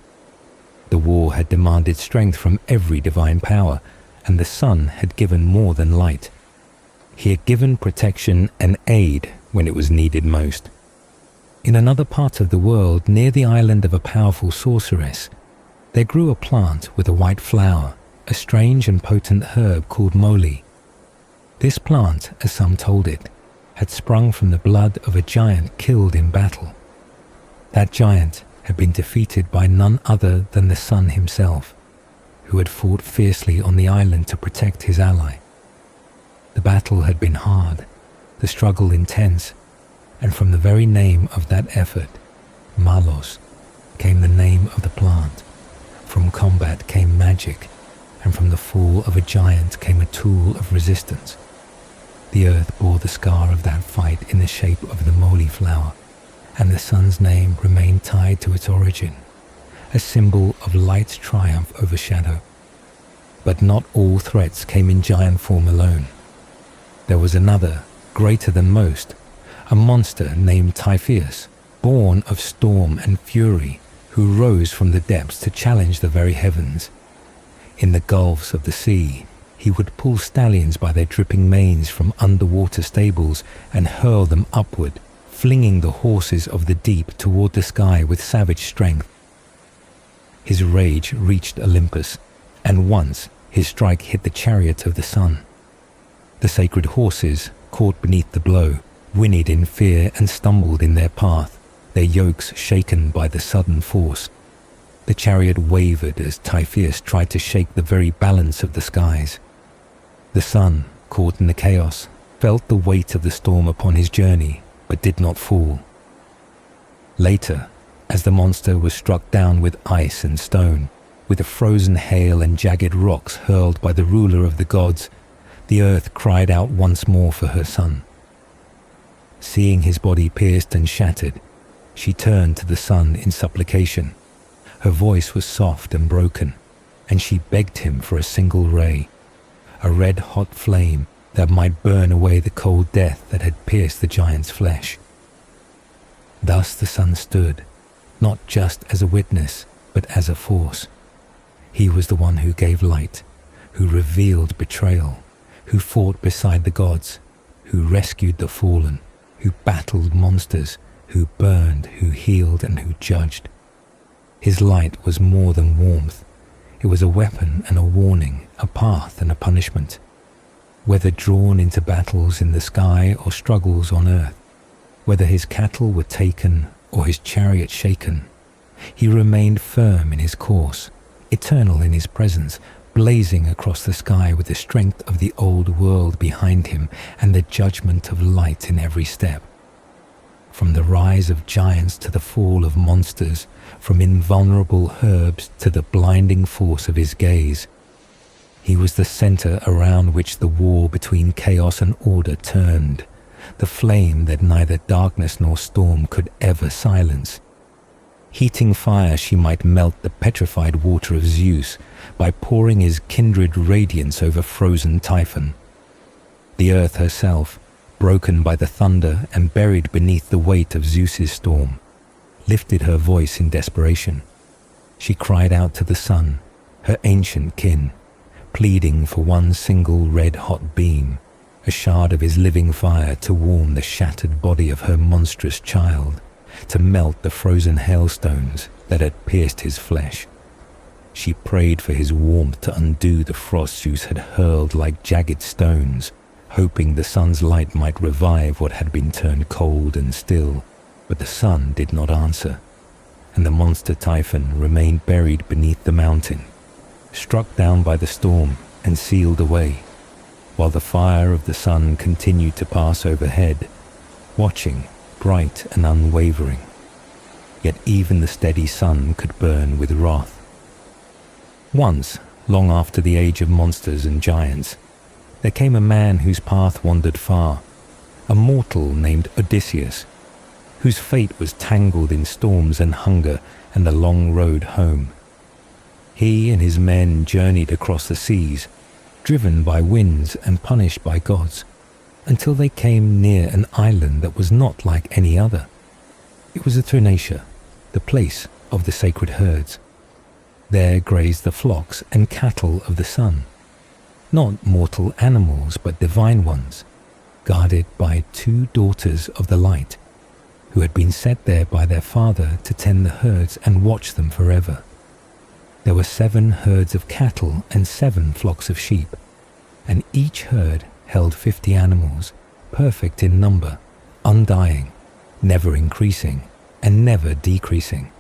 S1: The war had demanded strength from every divine power, and the sun had given more than light. He had given protection and aid when it was needed most. In another part of the world, near the island of a powerful sorceress, there grew a plant with a white flower, a strange and potent herb called moly. This plant, as some told it, had sprung from the blood of a giant killed in battle. That giant had been defeated by none other than the sun himself, who had fought fiercely on the island to protect his ally. The battle had been hard, the struggle intense, and from the very name of that effort, Malos, came the name of the plant. From combat came magic, and from the fall of a giant came a tool of resistance. The earth bore the scar of that fight in the shape of the moly flower, and the sun's name remained tied to its origin, a symbol of light's triumph over shadow. But not all threats came in giant form alone. There was another, greater than most, a monster named Typhoeus, born of storm and fury, who rose from the depths to challenge the very heavens. In the gulfs of the sea, he would pull stallions by their dripping manes from underwater stables and hurl them upward, flinging the horses of the deep toward the sky with savage strength. His rage reached Olympus, and once his strike hit the chariot of the sun. The sacred horses, caught beneath the blow, whinnied in fear and stumbled in their path, their yokes shaken by the sudden force. The chariot wavered as Typhoeus tried to shake the very balance of the skies. The sun, caught in the chaos, felt the weight of the storm upon his journey, but did not fall. Later, as the monster was struck down with ice and stone, with the frozen hail and jagged rocks hurled by the ruler of the gods, the earth cried out once more for her son. Seeing his body pierced and shattered, she turned to the sun in supplication. Her voice was soft and broken, and she begged him for a single ray, a red-hot flame that might burn away the cold death that had pierced the giant's flesh. Thus the sun stood, not just as a witness, but as a force. He was the one who gave light, who revealed betrayal, who fought beside the gods, who rescued the fallen, who battled monsters, who burned, who healed, and who judged. His light was more than warmth. It was a weapon and a warning, a path and a punishment. Whether drawn into battles in the sky or struggles on earth, whether his cattle were taken or his chariot shaken, he remained firm in his course, eternal in his presence, blazing across the sky with the strength of the old world behind him and the judgment of light in every step. From the rise of giants to the fall of monsters, from invulnerable herbs to the blinding force of his gaze, he was the center around which the war between chaos and order turned, the flame that neither darkness nor storm could ever silence. Heating fire, she might melt the petrified water of Zeus by pouring his kindred radiance over frozen Typhon. The earth herself, broken by the thunder and buried beneath the weight of Zeus's storm, lifted her voice in desperation. She cried out to the sun, her ancient kin, pleading for one single red-hot beam, a shard of his living fire to warm the shattered body of her monstrous child, to melt the frozen hailstones that had pierced his flesh. She prayed for his warmth to undo the frost Zeus had hurled like jagged stones, hoping the sun's light might revive what had been turned cold and still, but the sun did not answer, and the monster Typhon remained buried beneath the mountain, struck down by the storm and sealed away, while the fire of the sun continued to pass overhead, watching, bright and unwavering. Yet even the steady sun could burn with wrath. Once, long after the age of monsters and giants, there came a man whose path wandered far, a mortal named Odysseus, whose fate was tangled in storms and hunger and the long road home. He and his men journeyed across the seas, driven by winds and punished by gods, until they came near an island that was not like any other. It was a Thrinacia, the place of the sacred herds. There grazed the flocks and cattle of the sun, not mortal animals but divine ones, guarded by 2 daughters of the light, who had been set there by their father to tend the herds and watch them forever. There were 7 herds of cattle and 7 flocks of sheep, and each herd held 50 animals, perfect in number, undying, never increasing, and never decreasing.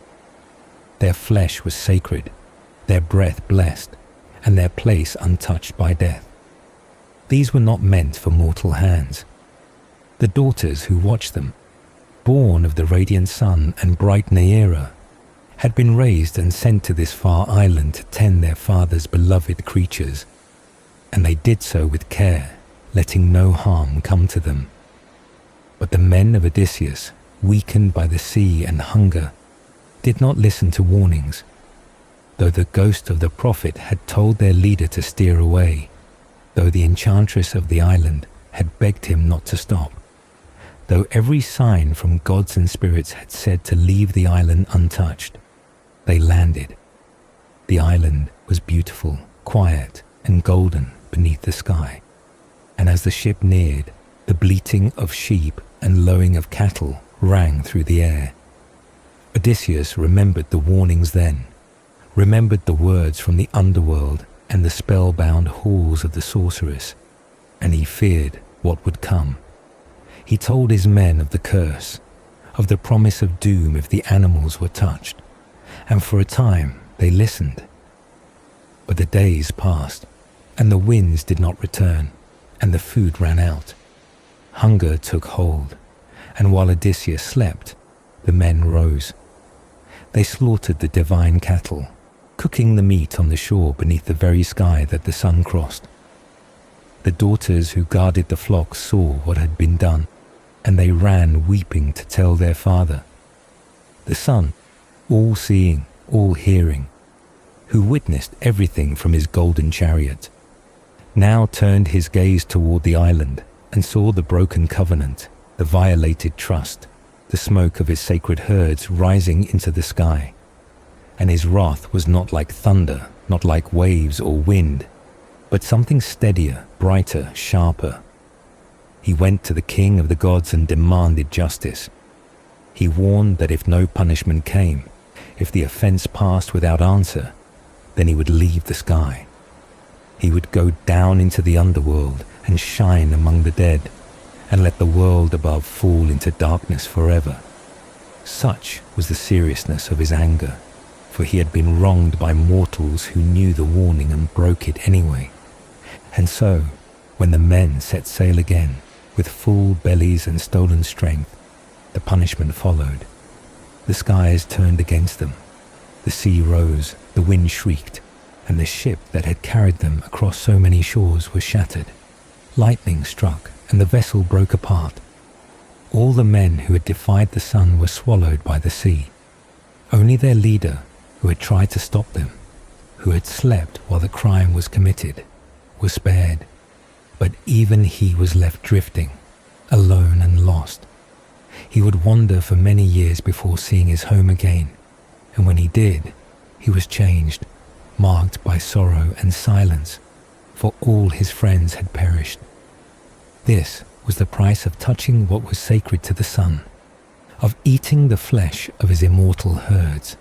S1: Their flesh was sacred, their breath blessed, and their place untouched by death. These were not meant for mortal hands. The daughters who watched them, born of the radiant sun and bright Neaera, had been raised and sent to this far island to tend their father's beloved creatures, and they did so with care, letting no harm come to them. But the men of Odysseus, weakened by the sea and hunger, did not listen to warnings, though the ghost of the prophet had told their leader to steer away, though the enchantress of the island had begged him not to stop, though every sign from gods and spirits had said to leave the island untouched. They landed. The island was beautiful, quiet, and golden beneath the sky, and as the ship neared, the bleating of sheep and lowing of cattle rang through the air. Odysseus remembered the warnings then, remembered the words from the underworld and the spellbound halls of the sorceress, and he feared what would come. He told his men of the curse, of the promise of doom if the animals were touched, and for a time they listened. But the days passed, and the winds did not return, and the food ran out. Hunger took hold, and while Odysseus slept, the men rose. They slaughtered the divine cattle, cooking the meat on the shore beneath the very sky that the sun crossed. The daughters who guarded the flocks saw what had been done, and they ran weeping to tell their father. The sun, all-seeing, all-hearing, who witnessed everything from his golden chariot, now turned his gaze toward the island and saw the broken covenant, the violated trust, the smoke of his sacred herds rising into the sky. And his wrath was not like thunder, not like waves or wind, but something steadier, brighter, sharper. He went to the king of the gods and demanded justice. He warned that if no punishment came, if the offense passed without answer, then he would leave the sky. He would go down into the underworld and shine among the dead, and let the world above fall into darkness forever. Such was the seriousness of his anger, for he had been wronged by mortals who knew the warning and broke it anyway. And so, when the men set sail again, with full bellies and stolen strength, the punishment followed. The skies turned against them. The sea rose, the wind shrieked, and the ship that had carried them across so many shores was shattered. Lightning struck, and the vessel broke apart. All the men who had defied the sun were swallowed by the sea. Only their leader, who had tried to stop them, who had slept while the crime was committed, was spared. But even he was left drifting, alone and lost. He would wander for many years before seeing his home again, and when he did, he was changed, marked by sorrow and silence, for all his friends had perished. This was the price of touching what was sacred to the sun, of eating the flesh of his immortal herds.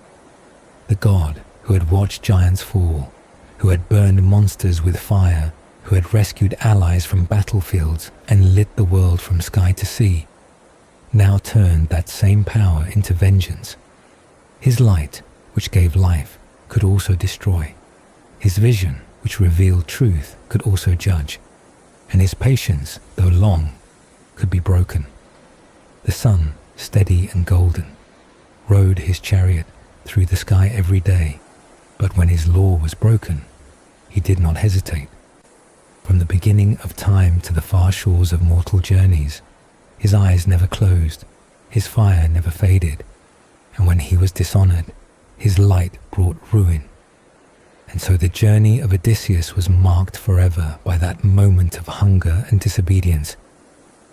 S1: The god who had watched giants fall, who had burned monsters with fire, who had rescued allies from battlefields and lit the world from sky to sea, now turned that same power into vengeance. His light, which gave life, could also destroy. His vision, which revealed truth, could also judge. And his patience, though long, could be broken. The sun, steady and golden, rode his chariot through the sky every day, but when his law was broken, he did not hesitate. From the beginning of time to the far shores of mortal journeys, his eyes never closed, his fire never faded, and when he was dishonored, his light brought ruin. And so the journey of Odysseus was marked forever by that moment of hunger and disobedience,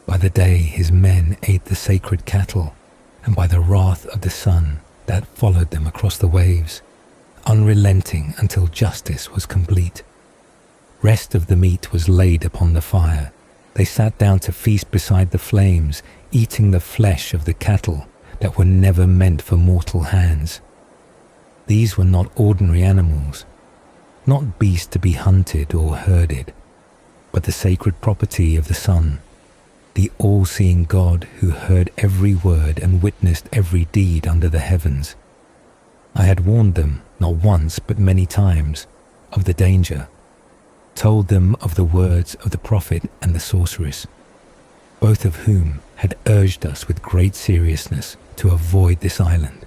S1: by the day his men ate the sacred cattle, and by the wrath of the sun that followed them across the waves, unrelenting until justice was complete. Rest of the meat was laid upon the fire. They sat down to feast beside the flames, eating the flesh of the cattle that were never meant for mortal hands. These were not ordinary animals, not beasts to be hunted or herded, but the sacred property of the sun, the all-seeing God who heard every word and witnessed every deed under the heavens. I had warned them, not once but many times, of the danger, told them of the words of the prophet and the sorceress, both of whom had urged us with great seriousness to avoid this island,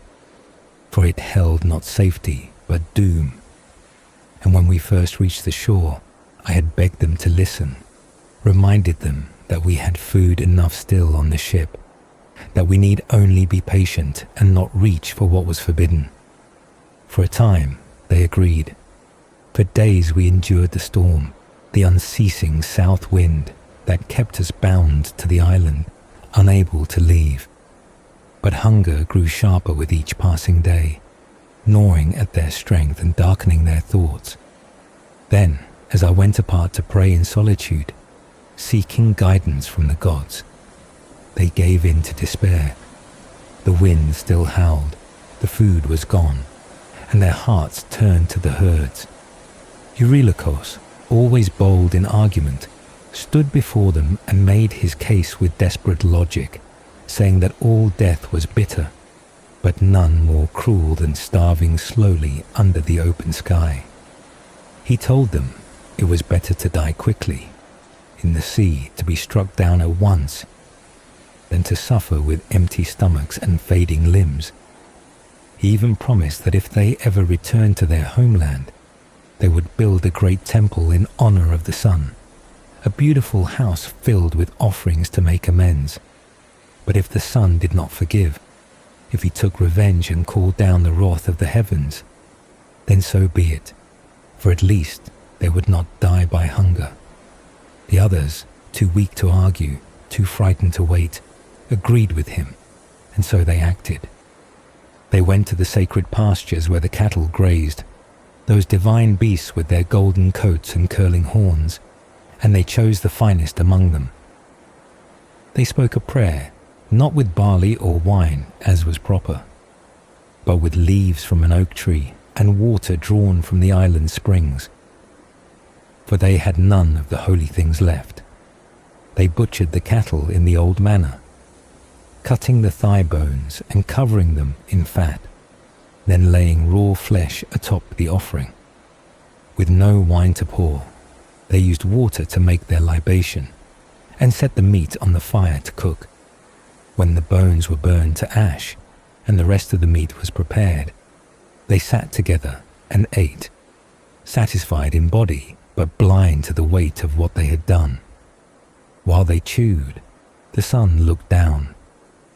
S1: for it held not safety but doom. And when we first reached the shore, I had begged them to listen, reminded them that we had food enough still on the ship, that we need only be patient and not reach for what was forbidden. For a time, they agreed. For days we endured the storm, the unceasing south wind that kept us bound to the island, unable to leave. But hunger grew sharper with each passing day, gnawing at their strength and darkening their thoughts. Then, as I went apart to pray in solitude, seeking guidance from the gods, they gave in to despair. The wind still howled, the food was gone, and their hearts turned to the herds. Eurylochus, always bold in argument, stood before them and made his case with desperate logic, saying that all death was bitter, but none more cruel than starving slowly under the open sky. He told them it was better to die quickly, in the sea to be struck down at once, than to suffer with empty stomachs and fading limbs. He even promised that if they ever returned to their homeland, they would build a great temple in honor of the sun, a beautiful house filled with offerings to make amends. But if the sun did not forgive, if he took revenge and called down the wrath of the heavens, then so be it, for at least they would not die by hunger. The others, too weak to argue, too frightened to wait, agreed with him, and so they acted. They went to the sacred pastures where the cattle grazed, those divine beasts with their golden coats and curling horns, and they chose the finest among them. They spoke a prayer, not with barley or wine, as was proper, but with leaves from an oak tree and water drawn from the island springs. For they had none of the holy things left. They butchered the cattle in the old manner, cutting the thigh bones and covering them in fat, then laying raw flesh atop the offering. With no wine to pour, they used water to make their libation, and set the meat on the fire to cook. When the bones were burned to ash, and the rest of the meat was prepared, they sat together and ate, satisfied in body, but blind to the weight of what they had done. While they chewed, the sun looked down.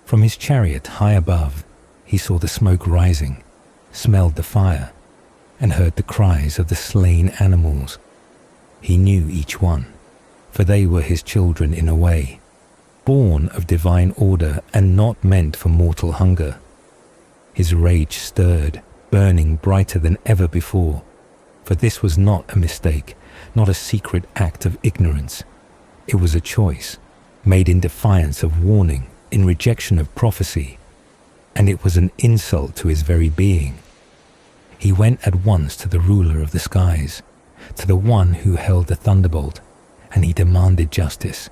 S1: From his chariot high above, he saw the smoke rising, smelled the fire, and heard the cries of the slain animals. He knew each one, for they were his children in a way, born of divine order and not meant for mortal hunger. His rage stirred, burning brighter than ever before, for this was not a mistake, not a secret act of ignorance. It was a choice, made in defiance of warning, in rejection of prophecy, and it was an insult to his very being. He went at once to the ruler of the skies, to the one who held the thunderbolt, and he demanded justice.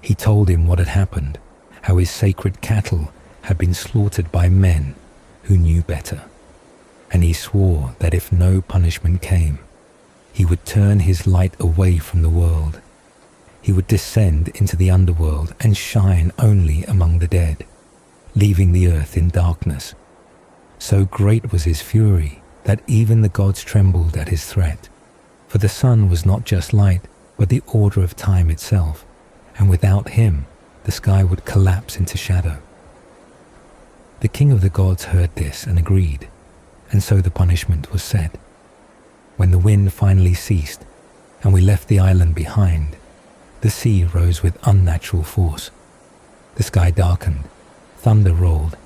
S1: He told him what had happened, how his sacred cattle had been slaughtered by men who knew better. And he swore that if no punishment came, he would turn his light away from the world. He would descend into the underworld and shine only among the dead, leaving the earth in darkness. So great was his fury that even the gods trembled at his threat. For the sun was not just light, but the order of time itself, and without him, the sky would collapse into shadow. The king of the gods heard this and agreed, and so the punishment was set. When the wind finally ceased, and we left the island behind, the sea rose with unnatural force. The sky darkened, thunder rolled,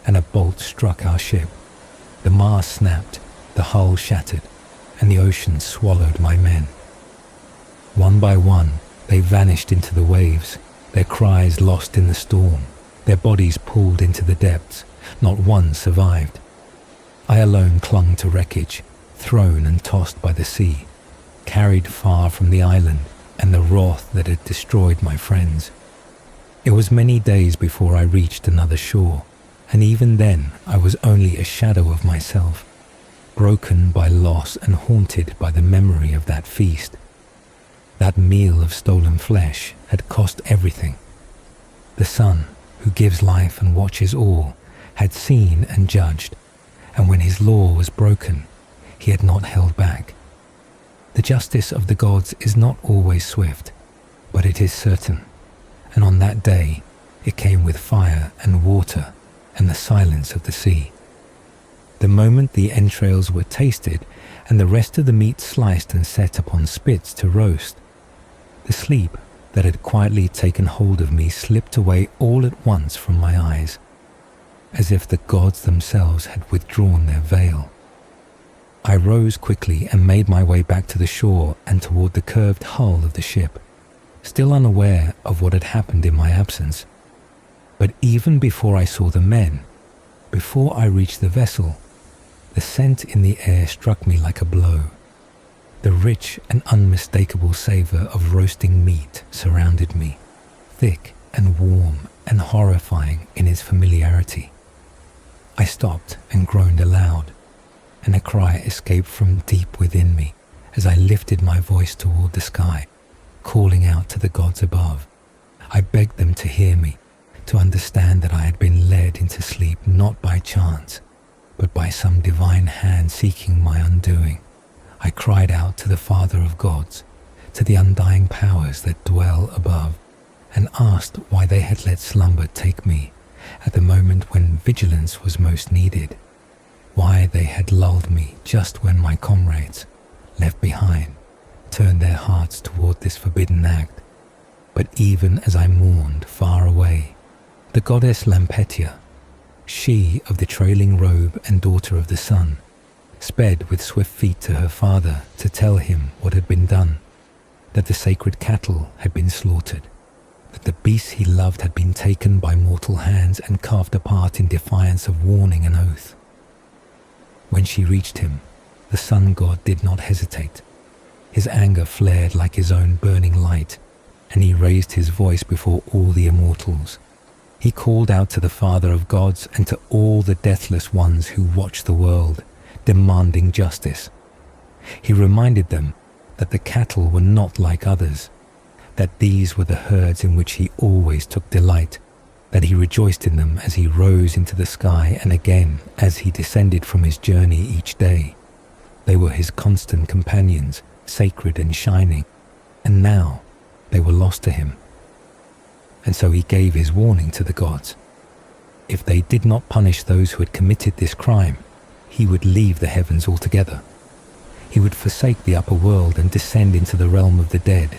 S1: and a bolt struck our ship. The mast snapped, the hull shattered, and the ocean swallowed my men. One by one, they vanished into the waves, their cries lost in the storm, their bodies pulled into the depths. Not one survived. I alone clung to wreckage, thrown and tossed by the sea, carried far from the island and the wrath that had destroyed my friends. It was many days before I reached another shore, and even then I was only a shadow of myself, broken by loss and haunted by the memory of that feast. That meal of stolen flesh had cost everything. The sun, who gives life and watches all, had seen and judged, and when his law was broken, he had not held back. The justice of the gods is not always swift, but it is certain, and on that day it came with fire and water and the silence of the sea. The moment the entrails were tasted and the rest of the meat sliced and set upon spits to roast, the sleep that had quietly taken hold of me slipped away all at once from my eyes, as if the gods themselves had withdrawn their veil. I rose quickly and made my way back to the shore and toward the curved hull of the ship, still unaware of what had happened in my absence. But even before I saw the men, before I reached the vessel, the scent in the air struck me like a blow. The rich and unmistakable savor of roasting meat surrounded me, thick and warm and horrifying in its familiarity. I stopped and groaned aloud, and a cry escaped from deep within me as I lifted my voice toward the sky, calling out to the gods above. I begged them to hear me, to understand that I had been led into sleep not by chance, but by some divine hand seeking my undoing. I cried out to the Father of gods, to the undying powers that dwell above, and asked why they had let slumber take me at the moment when vigilance was most needed, why they had lulled me just when my comrades, left behind, turned their hearts toward this forbidden act. But even as I mourned far away, the goddess Lampetia, she of the trailing robe and daughter of the sun, sped with swift feet to her father to tell him what had been done, that the sacred cattle had been slaughtered, that the beasts he loved had been taken by mortal hands and carved apart in defiance of warning and oath. When she reached him, the sun god did not hesitate. His anger flared like his own burning light, and he raised his voice before all the immortals. He called out to the Father of gods and to all the deathless ones who watch the world, demanding justice. He reminded them that the cattle were not like others, that these were the herds in which he always took delight, that he rejoiced in them as he rose into the sky and again as he descended from his journey each day. They were his constant companions, sacred and shining, and now they were lost to him. And so he gave his warning to the gods. If they did not punish those who had committed this crime, he would leave the heavens altogether. He would forsake the upper world and descend into the realm of the dead,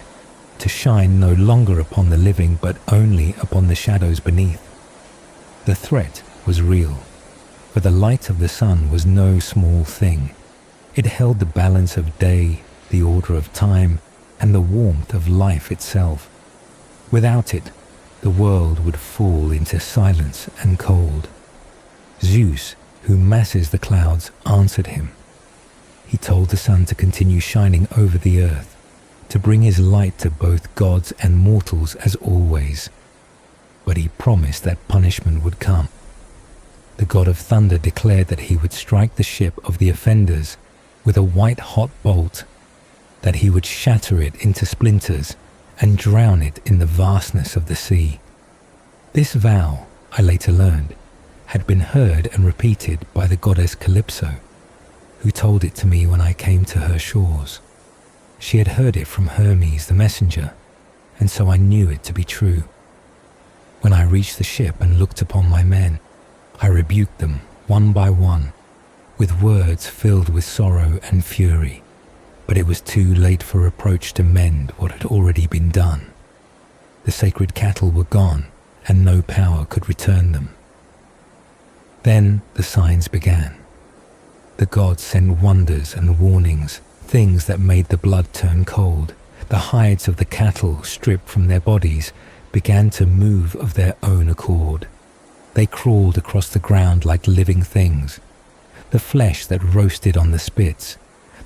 S1: to shine no longer upon the living but only upon the shadows beneath. The threat was real, for the light of the sun was no small thing. It held the balance of day, the order of time, and the warmth of life itself. Without it, the world would fall into silence and cold. Zeus, who masses the clouds, answered him. He told the sun to continue shining over the earth, to bring his light to both gods and mortals as always. But he promised that punishment would come. The god of thunder declared that he would strike the ship of the offenders with a white-hot bolt, that he would shatter it into splinters and drown it in the vastness of the sea. This vow, I later learned, had been heard and repeated by the goddess Calypso, who told it to me when I came to her shores. She had heard it from Hermes the messenger, and so I knew it to be true. When I reached the ship and looked upon my men, I rebuked them one by one, with words filled with sorrow and fury. But it was too late for reproach to mend what had already been done. The sacred cattle were gone, and no power could return them. Then the signs began. The gods sent wonders and warnings, things that made the blood turn cold. The hides of the cattle, stripped from their bodies, began to move of their own accord. They crawled across the ground like living things. The flesh that roasted on the spits,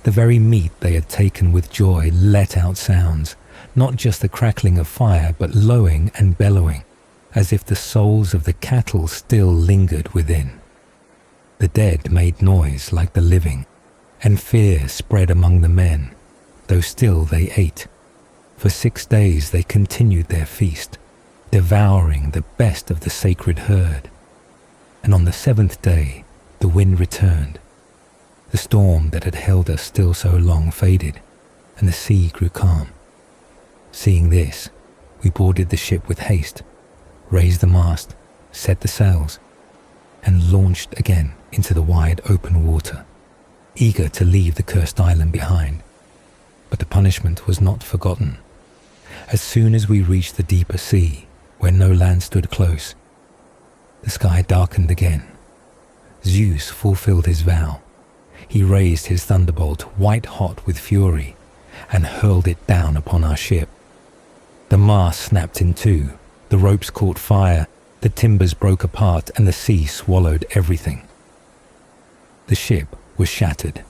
S1: the very meat they had taken with joy, let out sounds, not just the crackling of fire, but lowing and bellowing, as if the souls of the cattle still lingered within. The dead made noise like the living, and fear spread among the men, though still they ate. For 6 days they continued their feast, devouring the best of the sacred herd. And on the 7th day, the wind returned. The storm that had held us still so long faded, and the sea grew calm. Seeing this, we boarded the ship with haste, raised the mast, set the sails, and launched again into the wide open water, eager to leave the cursed island behind. But the punishment was not forgotten. As soon as we reached the deeper sea, where no land stood close, the sky darkened again. Zeus fulfilled his vow. He raised his thunderbolt white-hot with fury and hurled it down upon our ship. The mast snapped in two, the ropes caught fire, the timbers broke apart, and the sea swallowed everything. The ship was shattered,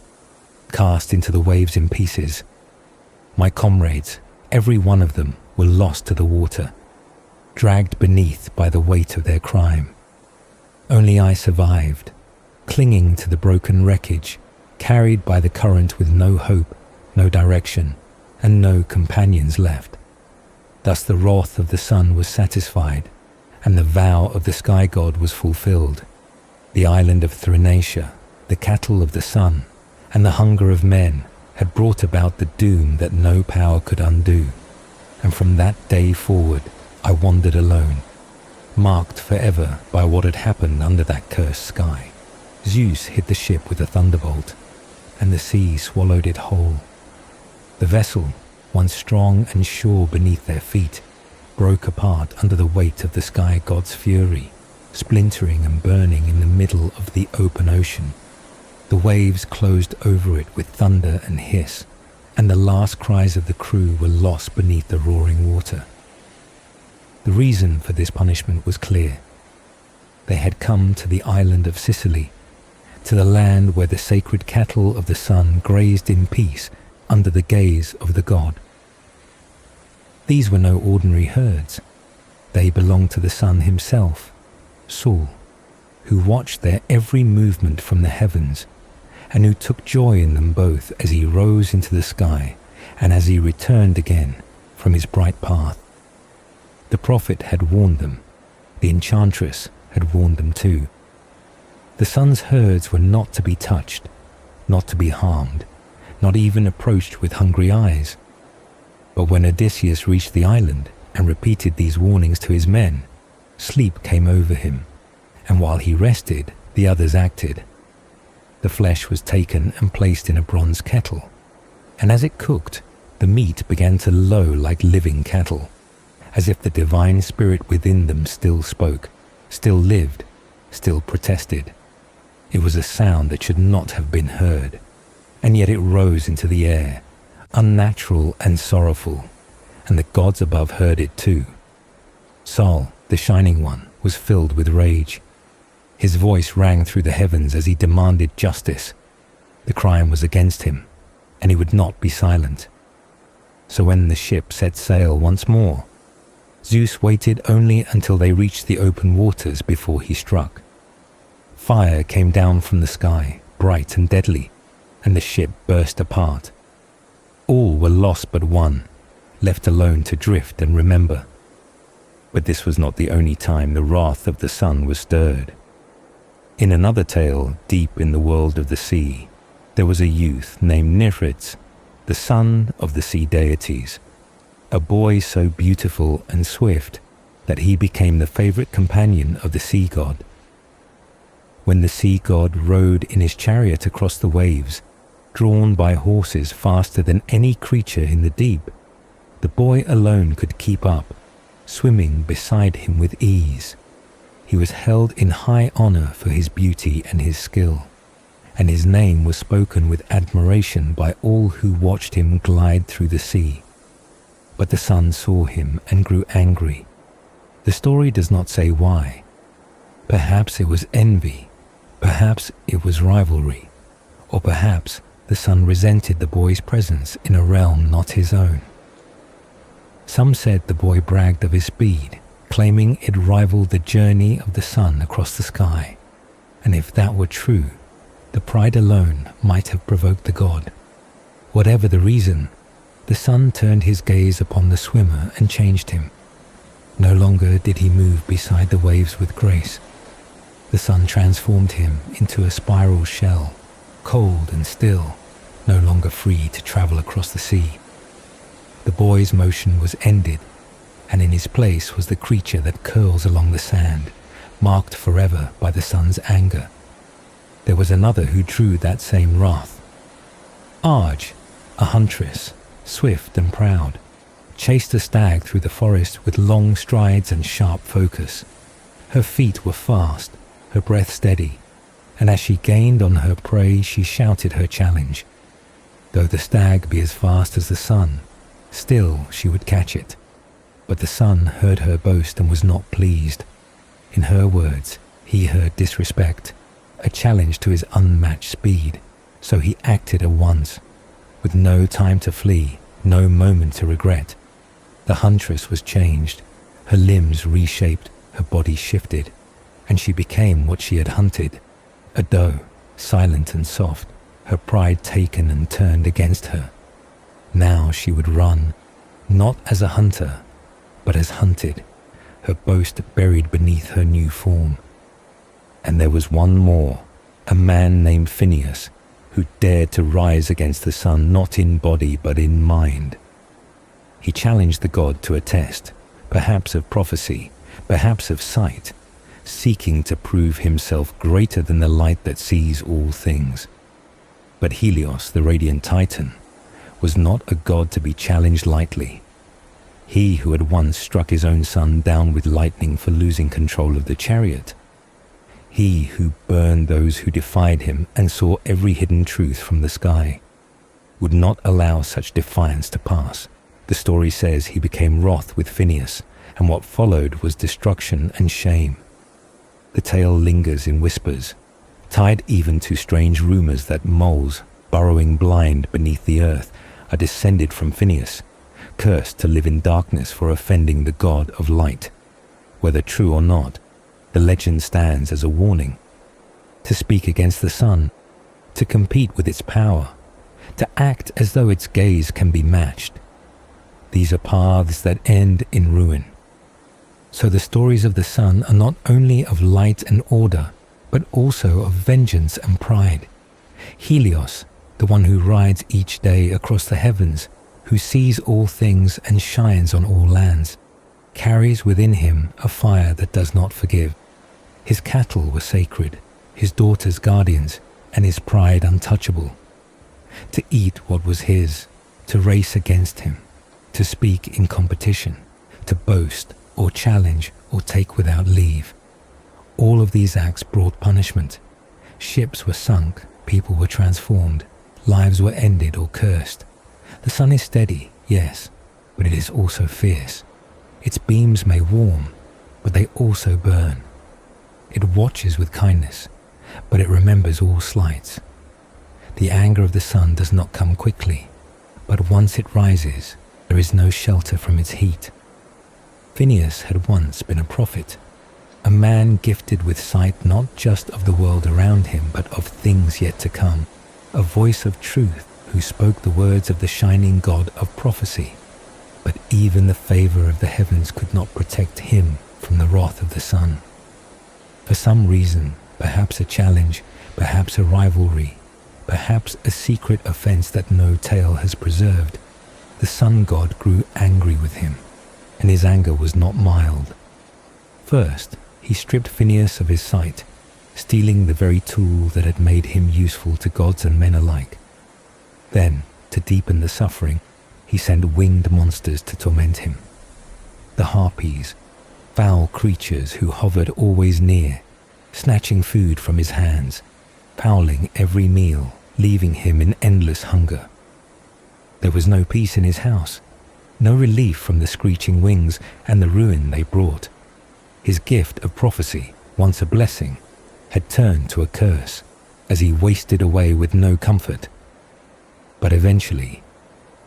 S1: cast into the waves in pieces. My comrades, every one of them, were lost to the water, dragged beneath by the weight of their crime. Only I survived, clinging to the broken wreckage, carried by the current with no hope, no direction, and no companions left. Thus the wrath of the sun was satisfied, and the vow of the sky god was fulfilled. The island of Thrinacia, the cattle of the sun, and the hunger of men had brought about the doom that no power could undo. And from that day forward, I wandered alone, marked forever by what had happened under that cursed sky. Zeus hit the ship with a thunderbolt, and the sea swallowed it whole. The vessel, once strong and sure beneath their feet, broke apart under the weight of the sky god's fury, splintering and burning in the middle of the open ocean. The waves closed over it with thunder and hiss, and the last cries of the crew were lost beneath the roaring water. The reason for this punishment was clear. They had come to the island of Sicily, to the land where the sacred cattle of the sun grazed in peace under the gaze of the god. These were no ordinary herds. They belonged to the sun himself, Sol, who watched their every movement from the heavens, and who took joy in them both as he rose into the sky and as he returned again from his bright path. The prophet had warned them. The enchantress had warned them too. The sun's herds were not to be touched, not to be harmed, not even approached with hungry eyes. But when Odysseus reached the island and repeated these warnings to his men, sleep came over him, and while he rested, the others acted. The flesh was taken and placed in a bronze kettle, and as it cooked, The meat began to low like living cattle, as if the divine spirit within them still spoke, still lived, still protested. It was a sound that should not have been heard, and yet it rose into the air, unnatural and sorrowful, and the gods above heard it too. Sol, the Shining One, was filled with rage. His voice rang through the heavens as he demanded justice. The crime was against him, and he would not be silent. So when the ship set sail once more, Zeus waited only until they reached the open waters before he struck. Fire came down from the sky, bright and deadly, and the ship burst apart. All were lost but one, left alone to drift and remember. But this was not the only time the wrath of the sun was stirred. In another tale, deep in the world of the sea, there was a youth named Rhodes, the son of the sea deities, a boy so beautiful and swift that he became the favorite companion of the sea god. When the sea god rode in his chariot across the waves, drawn by horses faster than any creature in the deep, the boy alone could keep up, swimming beside him with ease. He was held in high honor for his beauty and his skill, and his name was spoken with admiration by all who watched him glide through the sea. But the sun saw him and grew angry. The story does not say why. Perhaps it was envy, perhaps it was rivalry, or perhaps the sun resented the boy's presence in a realm not his own. Some said the boy bragged of his speed, claiming it rivaled the journey of the sun across the sky, and if that were true, the pride alone might have provoked the god. Whatever the reason, the sun turned his gaze upon the swimmer and changed him. No longer did he move beside the waves with grace. The sun transformed him into a spiral shell, cold and still, no longer free to travel across the sea. The boy's motion was ended, and in his place was the creature that curls along the sand, marked forever by the sun's anger. There was another who drew that same wrath. Arge, a huntress, swift and proud, chased a stag through the forest with long strides and sharp focus. Her feet were fast, her breath steady, and as she gained on her prey, she shouted her challenge. Though the stag be as fast as the sun, still she would catch it. But the sun heard her boast and was not pleased. In her words, he heard disrespect, a challenge to his unmatched speed, so he acted at once, with no time to flee, no moment to regret. The huntress was changed, her limbs reshaped, her body shifted, and she became what she had hunted, a doe, silent and soft, her pride taken and turned against her. Now she would run, not as a hunter, but as hunted, her boast buried beneath her new form. And there was one more, a man named Helios, who dared to rise against the sun not in body but in mind. He challenged the god to a test, perhaps of prophecy, perhaps of sight, seeking to prove himself greater than the light that sees all things. But Helios, the radiant titan, was not a god to be challenged lightly. He who had once struck his own son down with lightning for losing control of the chariot. He who burned those who defied him and saw every hidden truth from the sky, would not allow such defiance to pass. The story says he became wroth with Helios, and what followed was destruction and shame. The tale lingers in whispers, tied even to strange rumors that moles, burrowing blind beneath the earth, are descended from Helios, cursed to live in darkness for offending the god of light. Whether true or not, the legend stands as a warning. To speak against the sun, to compete with its power, to act as though its gaze can be matched. These are paths that end in ruin. So the stories of the sun are not only of light and order, but also of vengeance and pride. Helios, the one who rides each day across the heavens, who sees all things and shines on all lands, carries within him a fire that does not forgive. His cattle were sacred, his daughters guardians, and his pride untouchable. To eat what was his, to race against him, to speak in competition, to boast or challenge or take without leave. All of these acts brought punishment. Ships were sunk, people were transformed, lives were ended or cursed. The sun is steady, yes, but it is also fierce. Its beams may warm, but they also burn. It watches with kindness, but it remembers all slights. The anger of the sun does not come quickly, but once it rises, there is no shelter from its heat. Phineas had once been a prophet, a man gifted with sight not just of the world around him, but of things yet to come, a voice of truth who spoke the words of the shining God of prophecy. But even the favor of the heavens could not protect him from the wrath of the sun. For some reason, perhaps a challenge, perhaps a rivalry, perhaps a secret offense that no tale has preserved, the sun god grew angry with him, and his anger was not mild. First, he stripped Phineas of his sight, stealing the very tool that had made him useful to gods and men alike. Then, to deepen the suffering, he sent winged monsters to torment him. The harpies, foul creatures who hovered always near, snatching food from his hands, fouling every meal, leaving him in endless hunger. There was no peace in his house, no relief from the screeching wings and the ruin they brought. His gift of prophecy, once a blessing, had turned to a curse as he wasted away with no comfort. But eventually,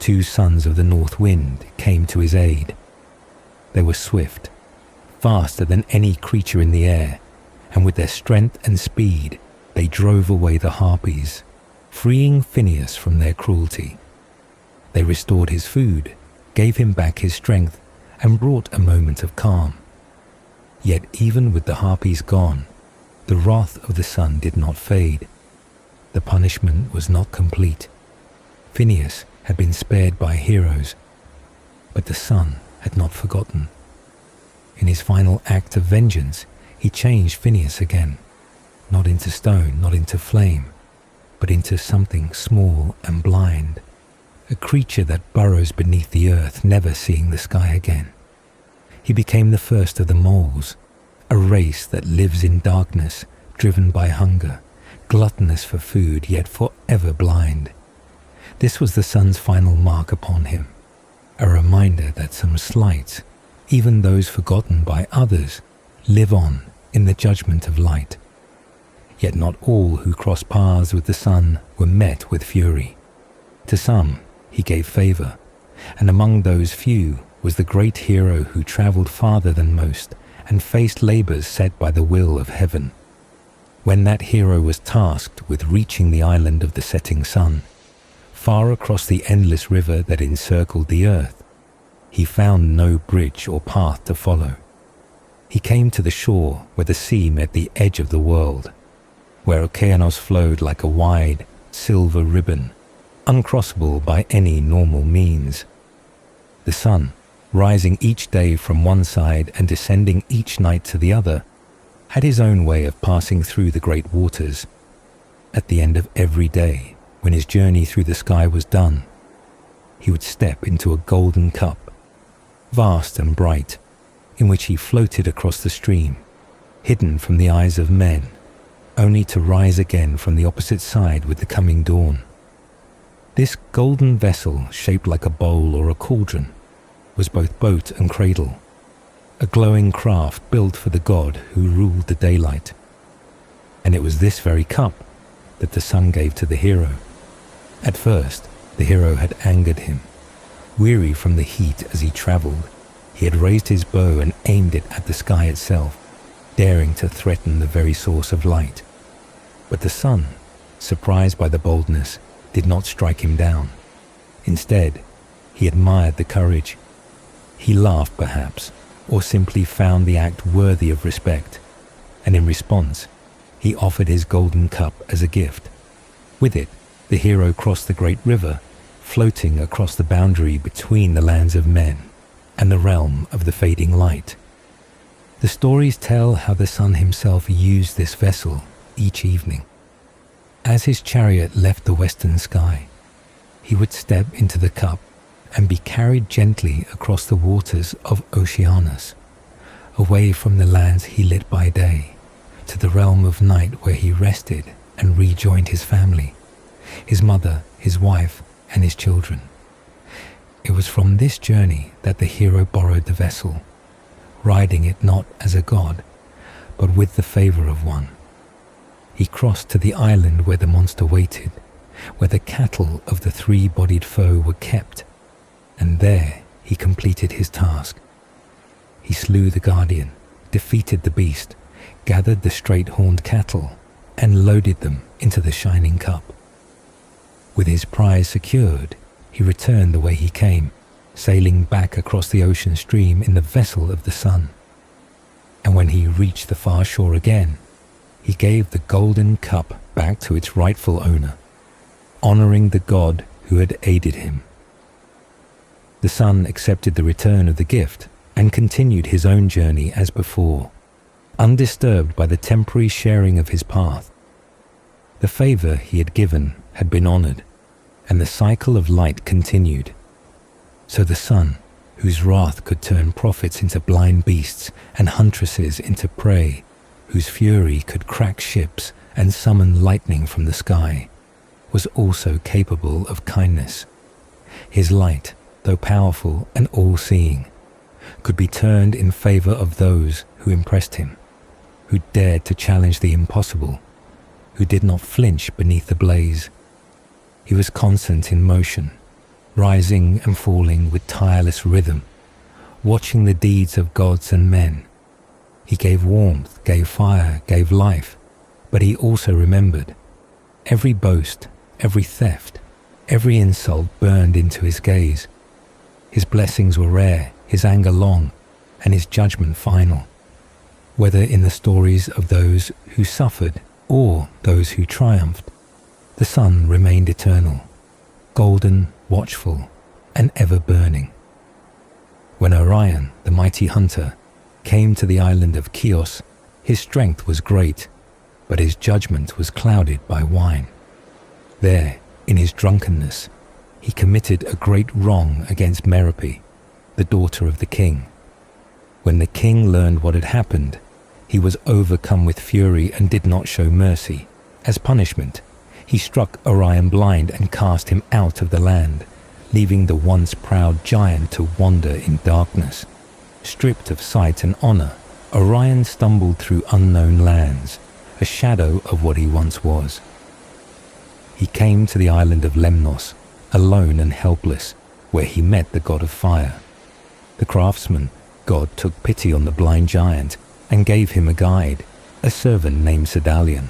S1: 2 sons of the north wind came to his aid. They were swift, faster than any creature in the air, and with their strength and speed, they drove away the harpies, freeing Phineas from their cruelty. They restored his food, gave him back his strength, and brought a moment of calm. Yet even with the harpies gone, the wrath of the sun did not fade. The punishment was not complete. Phineas had been spared by heroes, but the sun had not forgotten. In his final act of vengeance, he changed Phineas again, not into stone, not into flame, but into something small and blind, a creature that burrows beneath the earth, never seeing the sky again. He became the first of the moles, a race that lives in darkness, driven by hunger, gluttonous for food, yet forever blind. This was the sun's final mark upon him, a reminder that some slights, even those forgotten by others, live on in the judgment of light. Yet not all who crossed paths with the sun were met with fury. To some he gave favor, and among those few was the great hero who traveled farther than most and faced labors set by the will of heaven. When that hero was tasked with reaching the island of the setting sun, far across the endless river that encircled the earth, he found no bridge or path to follow. He came to the shore where the sea met the edge of the world, where Oceanos flowed like a wide, silver ribbon, uncrossable by any normal means. The sun, rising each day from one side and descending each night to the other, had his own way of passing through the great waters. At the end of every day, when his journey through the sky was done, he would step into a golden cup, vast and bright, in which he floated across the stream, hidden from the eyes of men, only to rise again from the opposite side with the coming dawn. This golden vessel, shaped like a bowl or a cauldron, was both boat and cradle, a glowing craft built for the god who ruled the daylight. And it was this very cup that the sun gave to the hero. At first, the hero had angered him. Weary from the heat as he traveled, he had raised his bow and aimed it at the sky itself, daring to threaten the very source of light. But the sun, surprised by the boldness, did not strike him down. Instead, he admired the courage. He laughed perhaps, or simply found the act worthy of respect, and in response, he offered his golden cup as a gift. With it, the hero crossed the great river, floating across the boundary between the lands of men and the realm of the fading light. The stories tell how the sun himself used this vessel each evening. As his chariot left the western sky, he would step into the cup and be carried gently across the waters of Oceanus, away from the lands he lit by day, to the realm of night where he rested and rejoined his family, his mother, his wife, and his children. It was from this journey that the hero borrowed the vessel, riding it not as a god, but with the favor of one. He crossed to the island where the monster waited, where the cattle of the three-bodied foe were kept, and there he completed his task. He slew the guardian, defeated the beast, gathered the straight-horned cattle, and loaded them into the shining cup. With his prize secured, he returned the way he came, sailing back across the ocean stream in the vessel of the sun. And when he reached the far shore again, he gave the golden cup back to its rightful owner, honoring the god who had aided him. The son accepted the return of the gift and continued his own journey as before, undisturbed by the temporary sharing of his path. The favor he had given had been honored, and the cycle of light continued. So the sun, whose wrath could turn prophets into blind beasts and huntresses into prey, whose fury could crack ships and summon lightning from the sky, was also capable of kindness. His light, though powerful and all-seeing, could be turned in favor of those who impressed him, who dared to challenge the impossible, who did not flinch beneath the blaze. He was constant in motion, rising and falling with tireless rhythm, watching the deeds of gods and men. He gave warmth, gave fire, gave life, but he also remembered. Every boast, every theft, every insult burned into his gaze. His blessings were rare, his anger long, and his judgment final. Whether in the stories of those who suffered or those who triumphed, the sun remained eternal, golden, watchful, and ever burning. When Orion, the mighty hunter, came to the island of Chios, his strength was great, but his judgment was clouded by wine. There, in his drunkenness, he committed a great wrong against Merope, the daughter of the king. When the king learned what had happened, he was overcome with fury and did not show mercy. As punishment, he struck Orion blind and cast him out of the land, leaving the once proud giant to wander in darkness. Stripped of sight and honor, Orion stumbled through unknown lands, a shadow of what he once was. He came to the island of Lemnos, alone and helpless, where he met the god of fire. The craftsman god took pity on the blind giant and gave him a guide, a servant named Sedalion,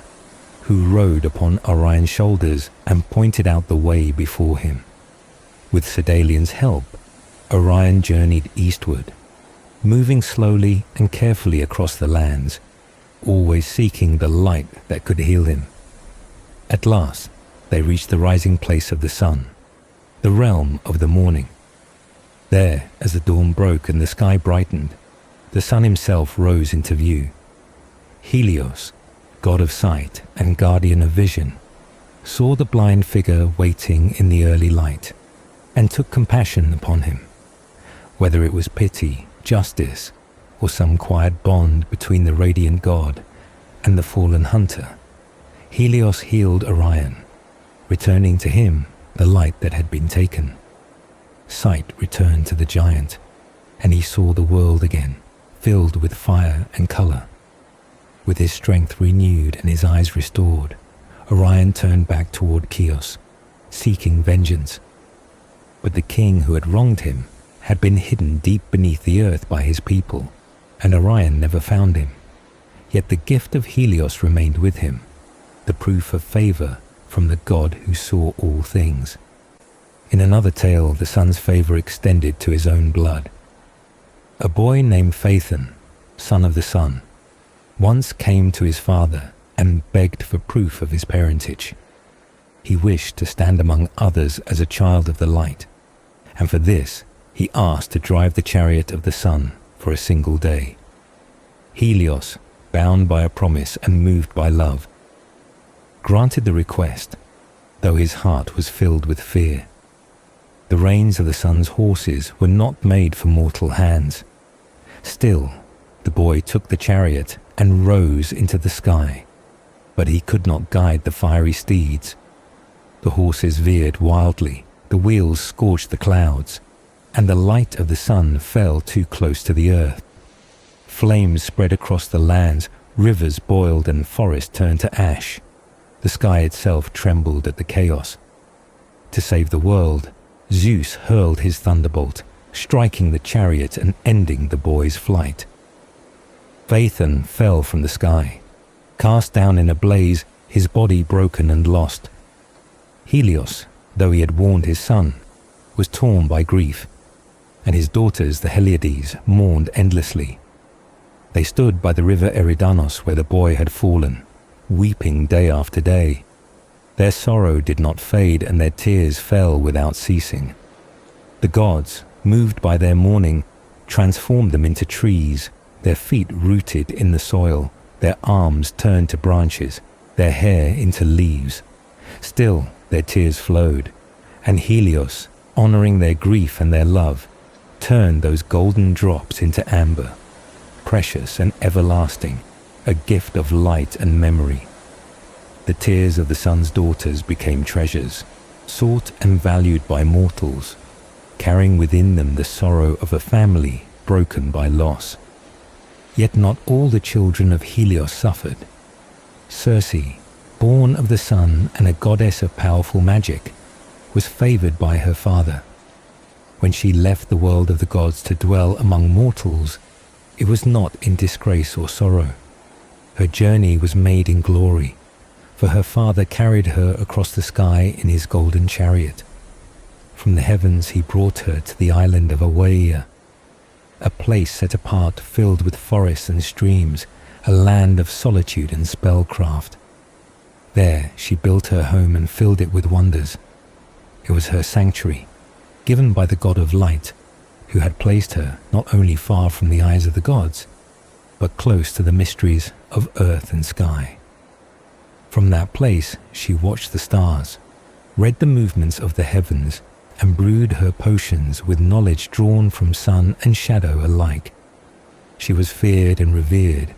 S1: who rode upon Orion's shoulders and pointed out the way before him. With Sedalion's help, Orion journeyed eastward, moving slowly and carefully across the lands, always seeking the light that could heal him. At last, they reached the rising place of the sun, the realm of the morning. There, as the dawn broke and the sky brightened, the sun himself rose into view. Helios, god of sight and guardian of vision, saw the blind figure waiting in the early light and took compassion upon him. Whether it was pity, justice, or some quiet bond between the radiant god and the fallen hunter, Helios healed Orion, returning to him the light that had been taken. Sight returned to the giant, and he saw the world again, filled with fire and color. With his strength renewed and his eyes restored, Orion turned back toward Chios, seeking vengeance. But the king who had wronged him had been hidden deep beneath the earth by his people, and Orion never found him. Yet the gift of Helios remained with him, the proof of favor from the god who saw all things. In another tale, the sun's favor extended to his own blood. A boy named Phaethon, son of the sun, once came to his father and begged for proof of his parentage. He wished to stand among others as a child of the light, and for this he asked to drive the chariot of the sun for a single day. Helios, bound by a promise and moved by love, granted the request, though his heart was filled with fear. The reins of the sun's horses were not made for mortal hands. Still, the boy took the chariot and rose into the sky, but he could not guide the fiery steeds. The horses veered wildly, the wheels scorched the clouds, and the light of the sun fell too close to the earth. Flames spread across the lands, rivers boiled and forests turned to ash. The sky itself trembled at the chaos. To save the world, Zeus hurled his thunderbolt, striking the chariot and ending the boy's flight. Phaethon fell from the sky, cast down in a blaze, his body broken and lost. Helios, though he had warned his son, was torn by grief, and his daughters, the Heliades, mourned endlessly. They stood by the river Eridanos where the boy had fallen, weeping day after day. Their sorrow did not fade, and their tears fell without ceasing. The gods, moved by their mourning, transformed them into trees, their feet rooted in the soil, their arms turned to branches, their hair into leaves. Still their tears flowed, and Helios, honoring their grief and their love, turned those golden drops into amber, precious and everlasting, a gift of light and memory. The tears of the sun's daughters became treasures, sought and valued by mortals, carrying within them the sorrow of a family broken by loss. Yet not all the children of Helios suffered. Circe, born of the sun and a goddess of powerful magic, was favored by her father. When she left the world of the gods to dwell among mortals, it was not in disgrace or sorrow. Her journey was made in glory, for her father carried her across the sky in his golden chariot. From the heavens he brought her to the island of Oeia, a place set apart filled with forests and streams, a land of solitude and spellcraft. There she built her home and filled it with wonders. It was her sanctuary, given by the god of light, who had placed her not only far from the eyes of the gods, but close to the mysteries of earth and sky. From that place she watched the stars, read the movements of the heavens, and brewed her potions with knowledge drawn from sun and shadow alike. She was feared and revered,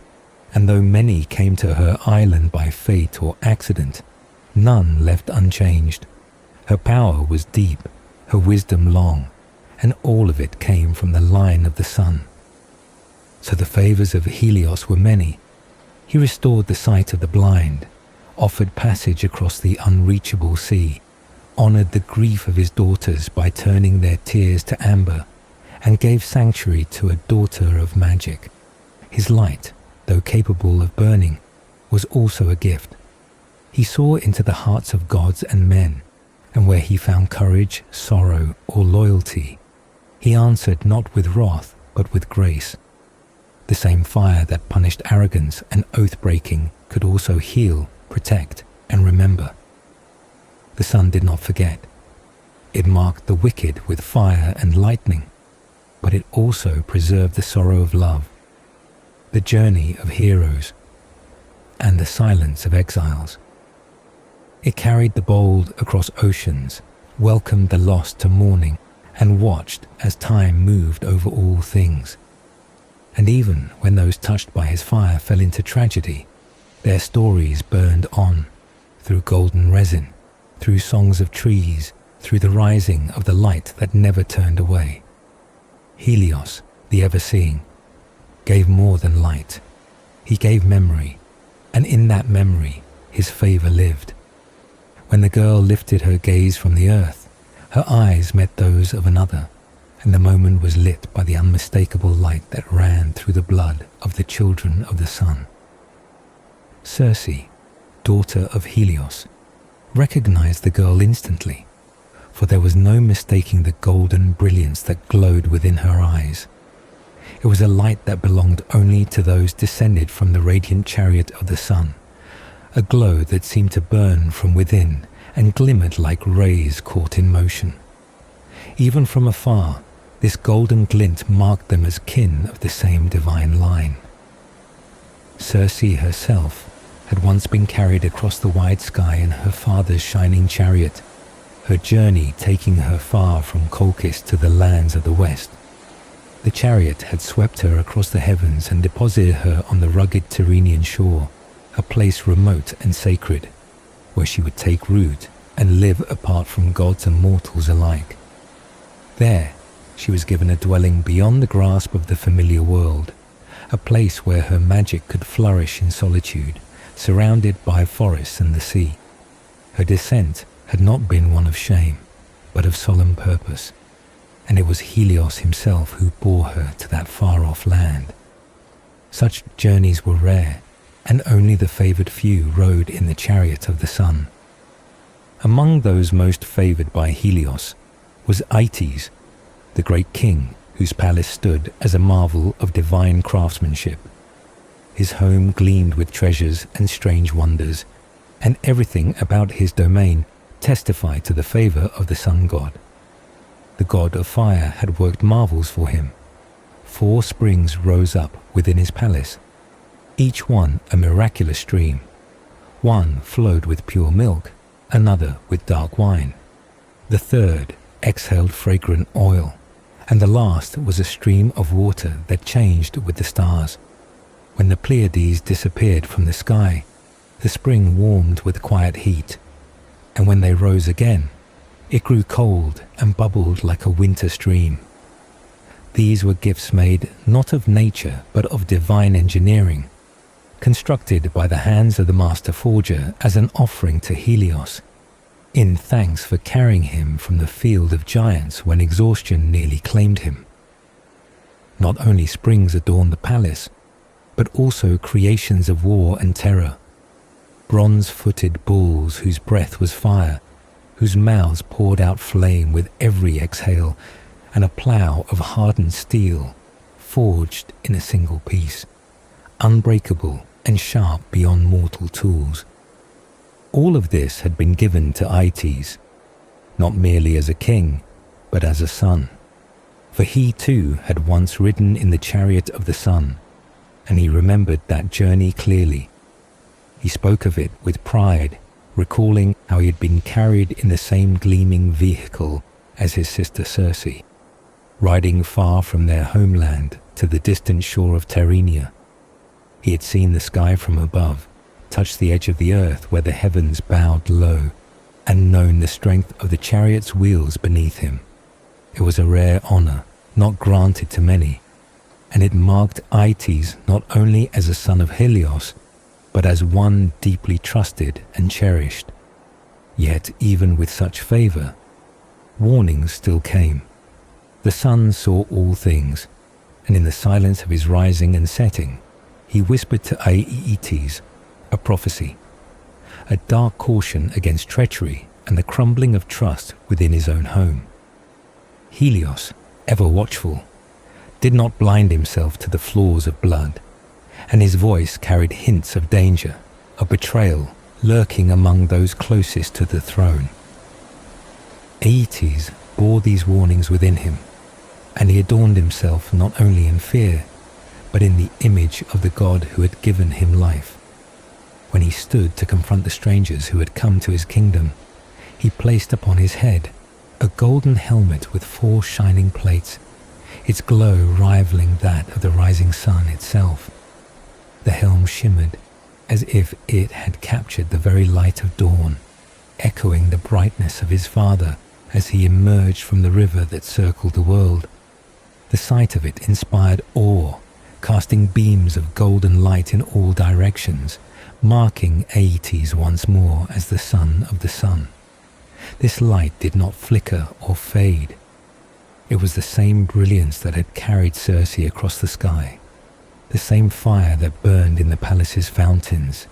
S1: and though many came to her island by fate or accident, none left unchanged. Her power was deep, her wisdom long, and all of it came from the line of the sun. So the favors of Helios were many. He restored the sight of the blind, offered passage across the unreachable sea, honored the grief of his daughters by turning their tears to amber, and gave sanctuary to a daughter of magic. His light, though capable of burning, was also a gift. He saw into the hearts of gods and men, and where he found courage, sorrow, or loyalty, he answered not with wrath, but with grace. The same fire that punished arrogance and oath-breaking could also heal, protect, and remember. The sun did not forget. It marked the wicked with fire and lightning, but it also preserved the sorrow of love, the journey of heroes, and the silence of exiles. It carried the bold across oceans, welcomed the lost to mourning, and watched as time moved over all things. And even when those touched by his fire fell into tragedy, their stories burned on, through golden resin, through songs of trees, through the rising of the light that never turned away. Helios, the ever-seeing, gave more than light. He gave memory, and in that memory his favor lived. When the girl lifted her gaze from the earth, her eyes met those of another, and the moment was lit by the unmistakable light that ran through the blood of the children of the sun. Circe, daughter of Helios, recognized the girl instantly, for there was no mistaking the golden brilliance that glowed within her eyes. It was a light that belonged only to those descended from the radiant chariot of the sun, a glow that seemed to burn from within and glimmered like rays caught in motion. Even from afar, this golden glint marked them as kin of the same divine line. Circe herself had once been carried across the wide sky in her father's shining chariot, her journey taking her far from Colchis to the lands of the west. The chariot had swept her across the heavens and deposited her on the rugged Tyrrhenian shore, a place remote and sacred, where she would take root and live apart from gods and mortals alike. There, she was given a dwelling beyond the grasp of the familiar world, a place where her magic could flourish in solitude, surrounded by forests and the sea. Her descent had not been one of shame, but of solemn purpose, and it was Helios himself who bore her to that far-off land. Such journeys were rare, and only the favoured few rode in the chariot of the sun. Among those most favoured by Helios was Aeetes, the great king whose palace stood as a marvel of divine craftsmanship. His home gleamed with treasures and strange wonders, and everything about his domain testified to the favour of the sun god. The god of fire had worked marvels for him. 4 springs rose up within his palace, each one a miraculous stream. One flowed with pure milk, another with dark wine. The third exhaled fragrant oil, and the last was a stream of water that changed with the stars. When the Pleiades disappeared from the sky, the spring warmed with quiet heat, and when they rose again, it grew cold and bubbled like a winter stream. These were gifts made not of nature but of divine engineering, constructed by the hands of the master forger as an offering to Helios, in thanks for carrying him from the field of giants when exhaustion nearly claimed him. Not only springs adorned the palace, but also creations of war and terror. Bronze-footed bulls whose breath was fire, whose mouths poured out flame with every exhale, and a plough of hardened steel, forged in a single piece, unbreakable and sharp beyond mortal tools. All of this had been given to Aeetes, not merely as a king, but as a son. For he too had once ridden in the chariot of the sun, and he remembered that journey clearly. He spoke of it with pride, recalling how he had been carried in the same gleaming vehicle as his sister Circe, riding far from their homeland to the distant shore of Tyrrhenia. He had seen the sky from above, touched the edge of the earth where the heavens bowed low, and known the strength of the chariot's wheels beneath him. It was a rare honour, not granted to many, and it marked Aeetes not only as a son of Helios, but as one deeply trusted and cherished. Yet even with such favour, warnings still came. The sun saw all things, and in the silence of his rising and setting, he whispered to Aeetes a prophecy, a dark caution against treachery and the crumbling of trust within his own home. Helios, ever watchful, did not blind himself to the flaws of blood, and his voice carried hints of danger, of betrayal lurking among those closest to the throne. Aeetes bore these warnings within him, and he adorned himself not only in fear, but in the image of the god who had given him life. When he stood to confront the strangers who had come to his kingdom, he placed upon his head a golden helmet with 4 shining plates, its glow rivaling that of the rising sun itself. The helm shimmered as if it had captured the very light of dawn, echoing the brightness of his father as he emerged from the river that circled the world. The sight of it inspired awe, casting beams of golden light in all directions, marking Aeetes once more as the son of the sun. This light did not flicker or fade. It was the same brilliance that had carried Circe across the sky, the same fire that burned in the palace's fountains,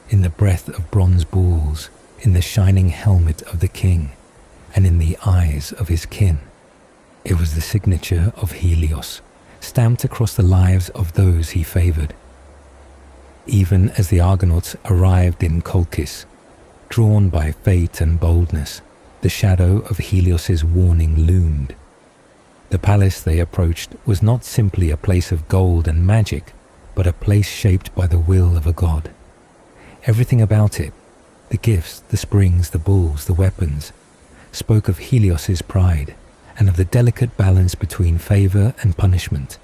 S1: in the breath of bronze bulls, in the shining helmet of the king, and in the eyes of his kin. It was the signature of Helios, stamped across the lives of those he favoured. Even as the Argonauts arrived in Colchis, drawn by fate and boldness, the shadow of Helios's warning loomed. The palace they approached was not simply a place of gold and magic, but a place shaped by the will of a god. Everything about it, the gifts, the springs, the bulls, the weapons, spoke of Helios's pride and of the delicate balance between favor and punishment.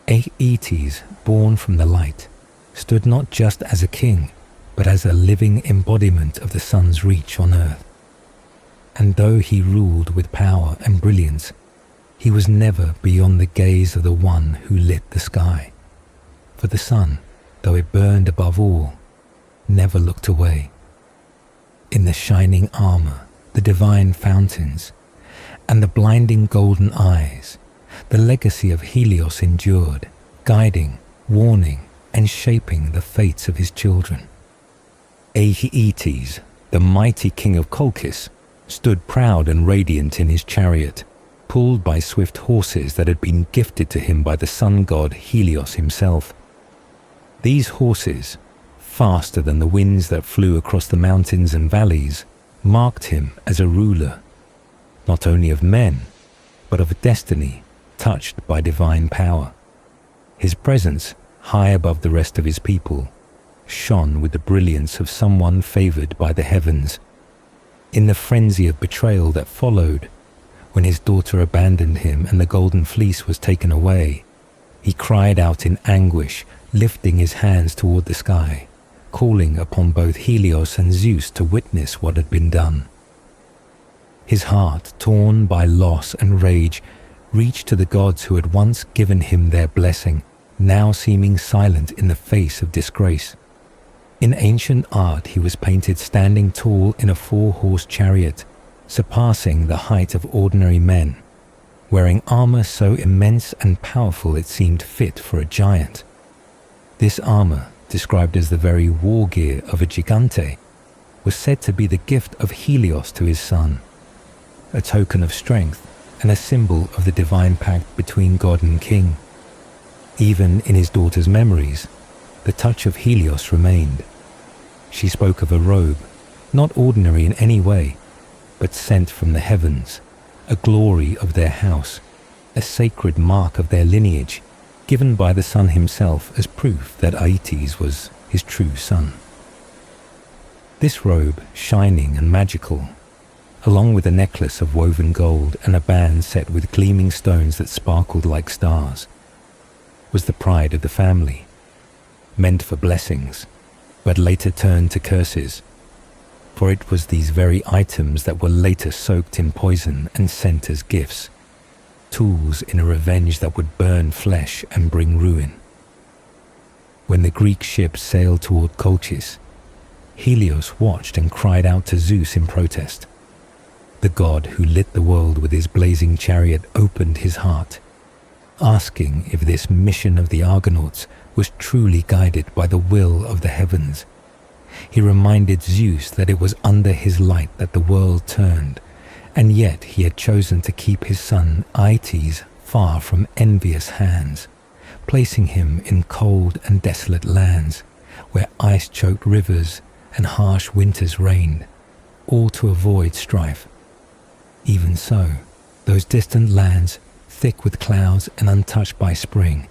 S1: Aeetes, born from the light, stood not just as a king, but as a living embodiment of the sun's reach on earth. And though he ruled with power and brilliance, he was never beyond the gaze of the one who lit the sky. For the sun, though it burned above all, never looked away. In the shining armor, the divine fountains, and the blinding golden eyes, the legacy of Helios endured, guiding, warning, and shaping the fates of his children. Aeetes, the mighty king of Colchis, stood proud and radiant in his chariot, pulled by swift horses that had been gifted to him by the sun god Helios himself. These horses, faster than the winds that flew across the mountains and valleys, marked him as a ruler, not only of men, but of a destiny touched by divine power. His presence, high above the rest of his people, shone with the brilliance of someone favored by the heavens. In the frenzy of betrayal that followed, when his daughter abandoned him and the golden fleece was taken away, he cried out in anguish, lifting his hands toward the sky, calling upon both Helios and Zeus to witness what had been done. His heart, torn by loss and rage, reached to the gods who had once given him their blessing, now seeming silent in the face of disgrace. In ancient art he was painted standing tall in a 4-horse chariot, surpassing the height of ordinary men, wearing armor so immense and powerful it seemed fit for a giant. This armor, described as the very war gear of a gigante, was said to be the gift of Helios to his son, a token of strength and a symbol of the divine pact between god and king. Even in his daughter's memories, the touch of Helios remained. She spoke of a robe, not ordinary in any way, but sent from the heavens, a glory of their house, a sacred mark of their lineage, given by the sun himself as proof that Aeetes was his true son. This robe, shining and magical, along with a necklace of woven gold and a band set with gleaming stones that sparkled like stars, was the pride of the family, meant for blessings, but later turned to curses, for it was these very items that were later soaked in poison and sent as gifts, tools in a revenge that would burn flesh and bring ruin. When the Greek ship sailed toward Colchis, Helios watched and cried out to Zeus in protest. The god who lit the world with his blazing chariot opened his heart, asking if this mission of the Argonauts was truly guided by the will of the heavens. He reminded Zeus that it was under his light that the world turned, and yet he had chosen to keep his son Aeetes far from envious hands, placing him in cold and desolate lands, where ice-choked rivers and harsh winters reigned, all to avoid strife. Even so, those distant lands, thick with clouds and untouched by spring,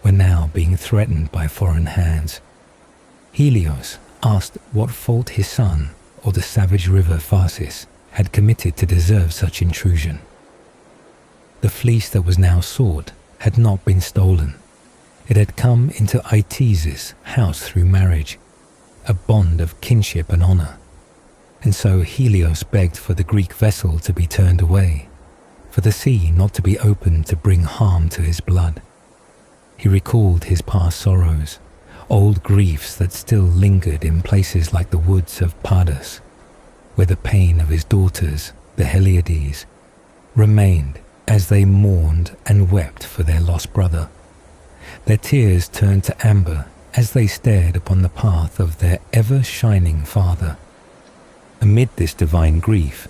S1: were now being threatened by foreign hands. Helios asked what fault his son, or the savage river Phasis, had committed to deserve such intrusion. The fleece that was now sought had not been stolen. It had come into Aeetes' house through marriage, a bond of kinship and honor. And so Helios begged for the Greek vessel to be turned away, for the sea not to be opened to bring harm to his blood. He recalled his past sorrows, old griefs that still lingered in places like the woods of Pardas, where the pain of his daughters, the Heliades, remained as they mourned and wept for their lost brother. Their tears turned to amber as they stared upon the path of their ever-shining father. Amid this divine grief,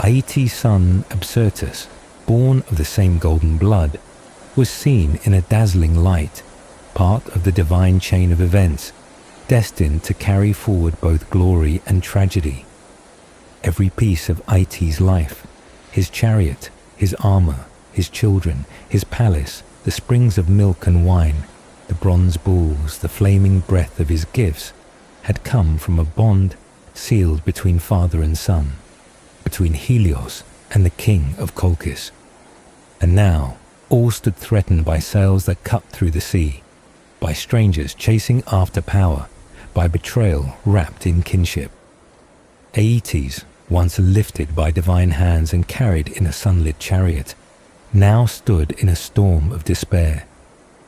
S1: Aeetes' son Absyrtus, born of the same golden blood, was seen in a dazzling light, part of the divine chain of events, destined to carry forward both glory and tragedy. Every piece of Aeetes' life, his chariot, his armor, his children, his palace, the springs of milk and wine, the bronze bulls, the flaming breath of his gifts, had come from a bond sealed between father and son, between Helios and the king of Colchis. And now all stood threatened by sails that cut through the sea, by strangers chasing after power, by betrayal wrapped in kinship. Aeetes, once lifted by divine hands and carried in a sunlit chariot, now stood in a storm of despair,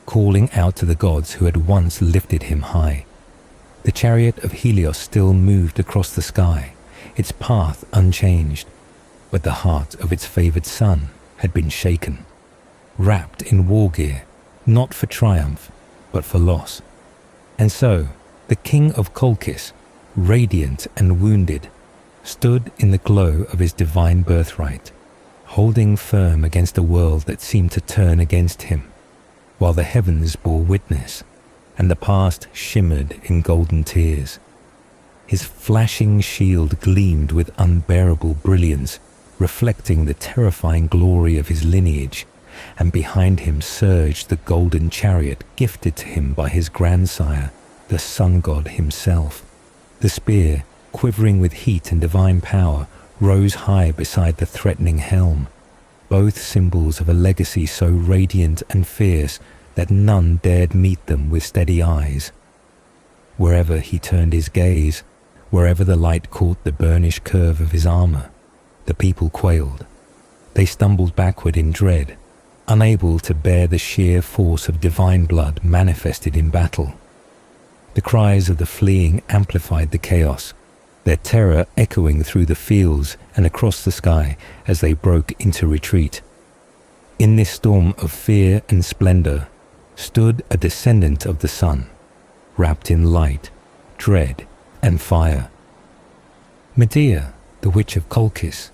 S1: calling out to the gods who had once lifted him high. The chariot of Helios still moved across the sky, its path unchanged, but the heart of its favoured son had been shaken, wrapped in war gear, not for triumph, but for loss. And so, the king of Colchis, radiant and wounded, stood in the glow of his divine birthright, holding firm against a world that seemed to turn against him, while the heavens bore witness, and the past shimmered in golden tears. His flashing shield gleamed with unbearable brilliance, reflecting the terrifying glory of his lineage, and behind him surged the golden chariot gifted to him by his grandsire, the sun god himself. The spear, quivering with heat and divine power, rose high beside the threatening helm, both symbols of a legacy so radiant and fierce that none dared meet them with steady eyes. Wherever he turned his gaze, wherever the light caught the burnished curve of his armor, the people quailed. They stumbled backward in dread, unable to bear the sheer force of divine blood manifested in battle. The cries of the fleeing amplified the chaos, their terror echoing through the fields and across the sky as they broke into retreat. In this storm of fear and splendor stood a descendant of the sun, wrapped in light, dread, and fire. Medea, the witch of Colchis,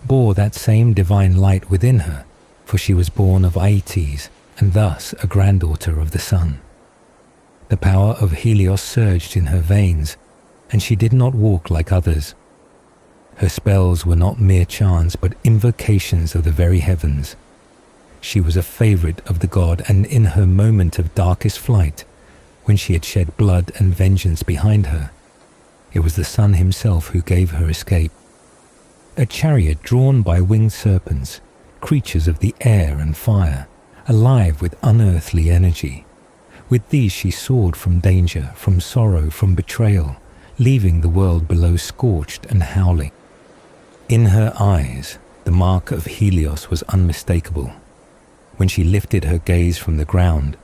S1: bore that same divine light within her, for she was born of Aeetes and thus a granddaughter of the sun. The power of Helios surged in her veins, and she did not walk like others. Her spells were not mere chants but invocations of the very heavens. She was a favorite of the god, and in her moment of darkest flight, when she had shed blood and vengeance behind her, it was the sun himself who gave her escape. A chariot drawn by winged serpents, creatures of the air and fire, alive with unearthly energy. With these she soared from danger, from sorrow, from betrayal, leaving the world below scorched and howling. In her eyes, the mark of Helios was unmistakable. When she lifted her gaze from the ground,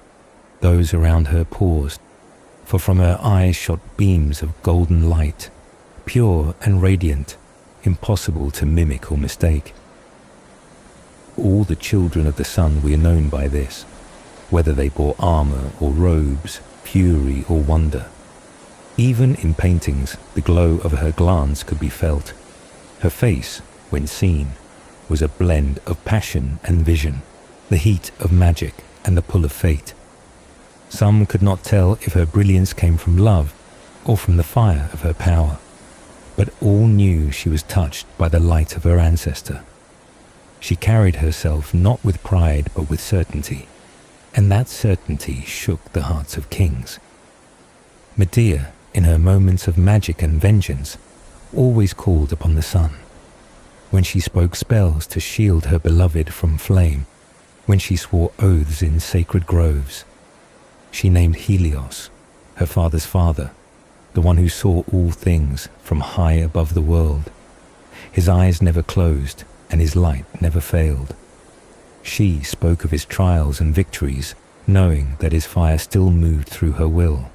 S1: those around her paused, for from her eyes shot beams of golden light, pure and radiant, impossible to mimic or mistake. All the children of the sun were known by this, whether they bore armor or robes, fury or wonder. Even in paintings, the glow of her glance could be felt. Her face, when seen, was a blend of passion and vision, the heat of magic and the pull of fate. Some could not tell if her brilliance came from love or from the fire of her power, but all knew she was touched by the light of her ancestor. She carried herself not with pride but with certainty, and that certainty shook the hearts of kings. Medea, in her moments of magic and vengeance, always called upon the sun. When she spoke spells to shield her beloved from flame, when she swore oaths in sacred groves, she named Helios, her father's father, the one who saw all things from high above the world. His eyes never closed, and his light never failed. She spoke of his trials and victories, knowing that his fire still moved through her will.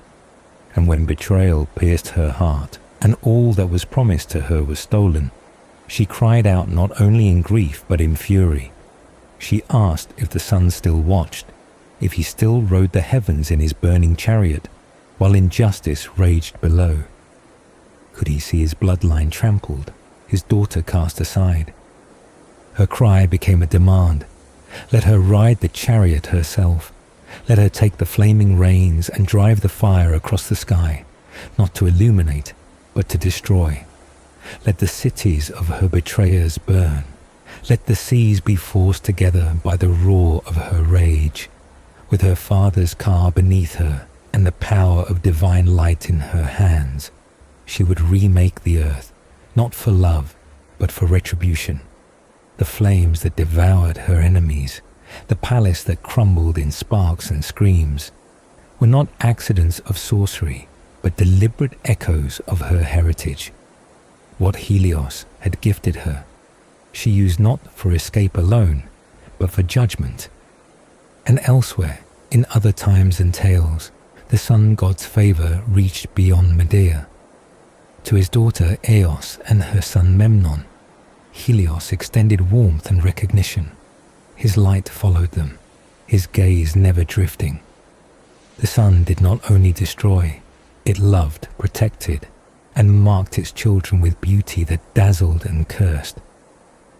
S1: And when betrayal pierced her heart, and all that was promised to her was stolen, she cried out not only in grief but in fury. She asked if the sun still watched, if he still rode the heavens in his burning chariot, while injustice raged below. Could he see his bloodline trampled, his daughter cast aside? Her cry became a demand. Let her ride the chariot herself. Let her take the flaming reins and drive the fire across the sky, not to illuminate, but to destroy. Let the cities of her betrayers burn. Let the seas be forced together by the roar of her rage. With her father's car beneath her and the power of divine light in her hands, she would remake the earth, not for love, but for retribution. The flames that devoured her enemies, the palace that crumbled in sparks and screams, were not accidents of sorcery, but deliberate echoes of her heritage. What Helios had gifted her, she used not for escape alone, but for judgment. And elsewhere, in other times and tales, the sun god's favour reached beyond Medea. To his daughter Eos and her son Memnon, Helios extended warmth and recognition. His light followed them, his gaze never drifting. The sun did not only destroy, it loved, protected, and marked its children with beauty that dazzled and cursed.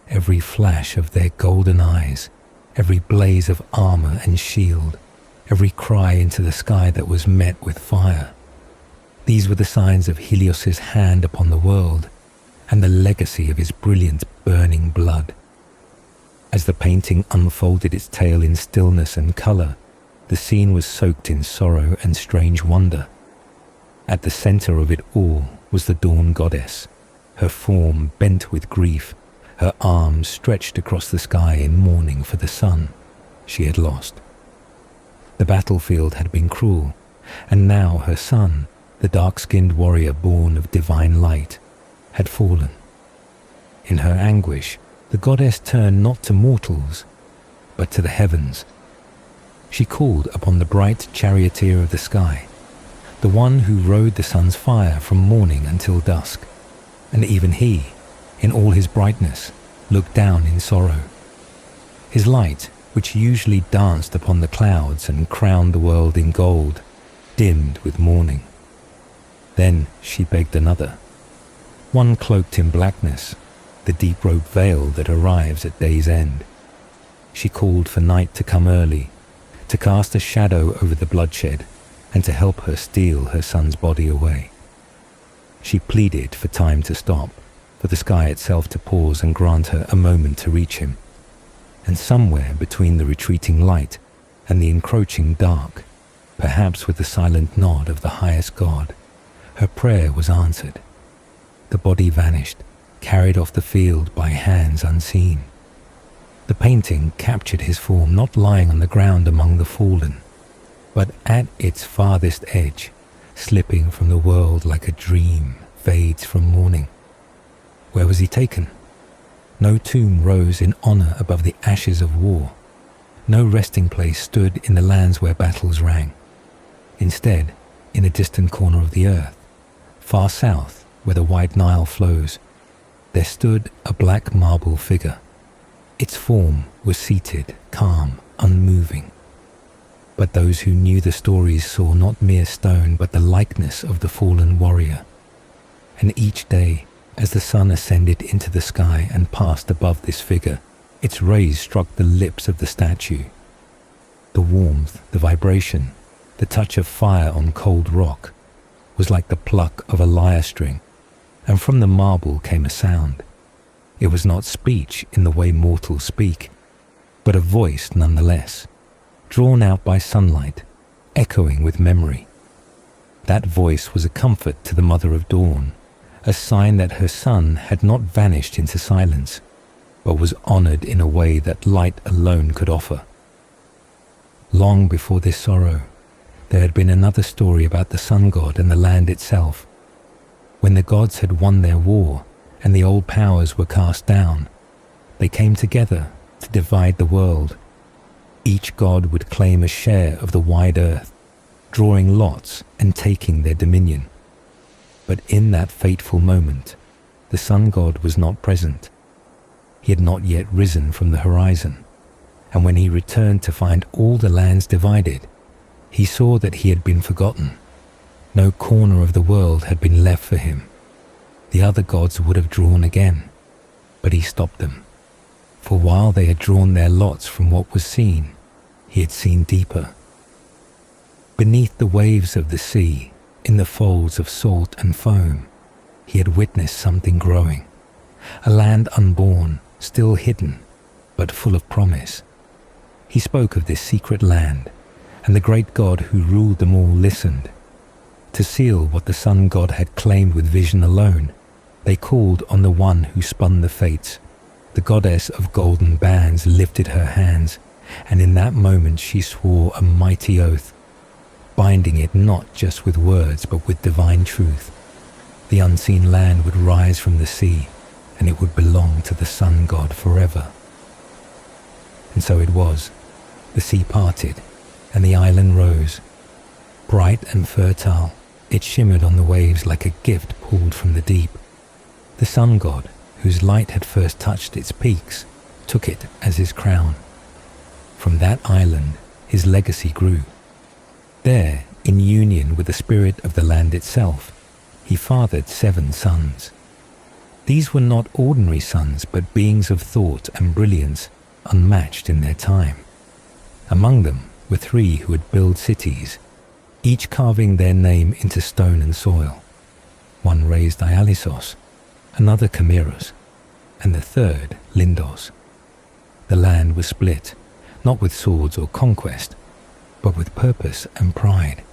S1: Every flash of their golden eyes, every blaze of armour and shield, every cry into the sky that was met with fire. These were the signs of Helios's hand upon the world, and the legacy of his brilliant burning blood. As the painting unfolded its tale in stillness and colour, the scene was soaked in sorrow and strange wonder. At the centre of it all was the dawn goddess, her form bent with grief, her arms stretched across the sky in mourning for the son she had lost. The battlefield had been cruel, and now her son, the dark-skinned warrior born of divine light, had fallen. In her anguish, the goddess turned not to mortals, but to the heavens. She called upon the bright charioteer of the sky, the one who rode the sun's fire from morning until dusk, and even he, in all his brightness, looked down in sorrow. His light, which usually danced upon the clouds and crowned the world in gold, dimmed with mourning. Then she begged another, one cloaked in blackness, the deep-robed veil that arrives at day's end. She called for night to come early, to cast a shadow over the bloodshed, and to help her steal her son's body away. She pleaded for time to stop, for the sky itself to pause and grant her a moment to reach him. And somewhere between the retreating light and the encroaching dark, perhaps with the silent nod of the highest god, her prayer was answered. The body vanished, carried off the field by hands unseen. The painting captured his form not lying on the ground among the fallen, but at its farthest edge, slipping from the world like a dream fades from morning. Where was he taken? No tomb rose in honour above the ashes of war. No resting place stood in the lands where battles rang. Instead, in a distant corner of the earth, far south where the wide Nile flows, there stood a black marble figure. Its form was seated, calm, unmoving. But those who knew the stories saw not mere stone but the likeness of the fallen warrior. And each day, as the sun ascended into the sky and passed above this figure, its rays struck the lips of the statue. The warmth, the vibration, the touch of fire on cold rock was like the pluck of a lyre string, and from the marble came a sound. It was not speech in the way mortals speak, but a voice nonetheless, drawn out by sunlight, echoing with memory. That voice was a comfort to the Mother of Dawn, a sign that her son had not vanished into silence, but was honoured in a way that light alone could offer. Long before this sorrow, there had been another story about the sun god and the land itself. When the gods had won their war and the old powers were cast down, they came together to divide the world. Each god would claim a share of the wide earth, drawing lots and taking their dominion. But in that fateful moment, the sun god was not present. He had not yet risen from the horizon, and when he returned to find all the lands divided, he saw that he had been forgotten. No corner of the world had been left for him. The other gods would have drawn again, but he stopped them. For while they had drawn their lots from what was seen, he had seen deeper. Beneath the waves of the sea, in the folds of salt and foam, he had witnessed something growing. A land unborn, still hidden, but full of promise. He spoke of this secret land, and the great god who ruled them all listened. To seal what the sun god had claimed with vision alone, They called on the one who spun the fates. The goddess of golden bands lifted her hands, and in that moment she swore a mighty oath, binding it not just with words but with divine truth. The unseen land would rise from the sea, and it would belong to the sun god forever. And so it was. The sea parted, and the island rose. Bright and fertile, it shimmered on the waves like a gift pulled from the deep. The sun god, whose light had first touched its peaks, took it as his crown. From that island, his legacy grew. There, in union with the spirit of the land itself, he fathered 7 sons. These were not ordinary sons, but beings of thought and brilliance unmatched in their time. Among them were 3 who would build cities, each carving their name into stone and soil. One raised Dialysos, another Chimeros, and the third Lindos. The land was split, not with swords or conquest, but with purpose and pride.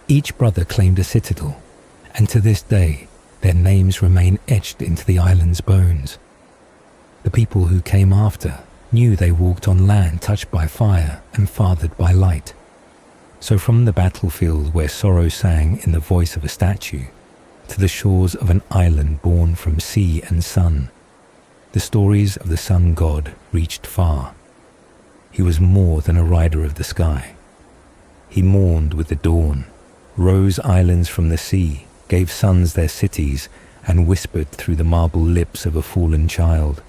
S1: Each brother claimed a citadel, and to this day their names remain etched into the island's bones. The people who came after knew they walked on land touched by fire and fathered by light. So from the battlefield where sorrow sang in the voice of a statue, to the shores of an island born from sea and sun, the stories of the sun god reached far. He was more than a rider of the sky. He mourned with the dawn, rose islands from the sea, gave suns their cities, and whispered through the marble lips of a fallen child.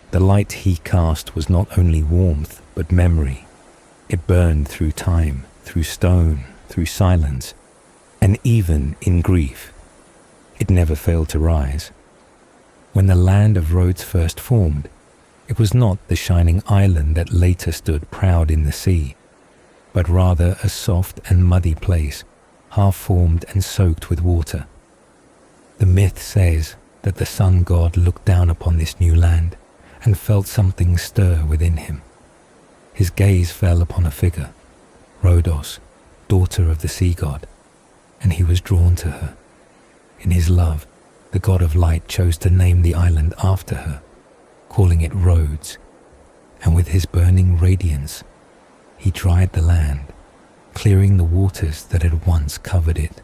S1: The light he cast was not only warmth, but memory. It burned through time, through stone, through silence, and even in grief. It never failed to rise. When the land of Rhodes first formed, it was not the shining island that later stood proud in the sea, but rather a soft and muddy place, half-formed and soaked with water. The myth says that the sun god looked down upon this new land and felt something stir within him. His gaze fell upon a figure, Rhodes, daughter of the sea god, and he was drawn to her. In his love, the god of light chose to name the island after her, calling it Rhodes, and with his burning radiance, he dried the land, clearing the waters that had once covered it.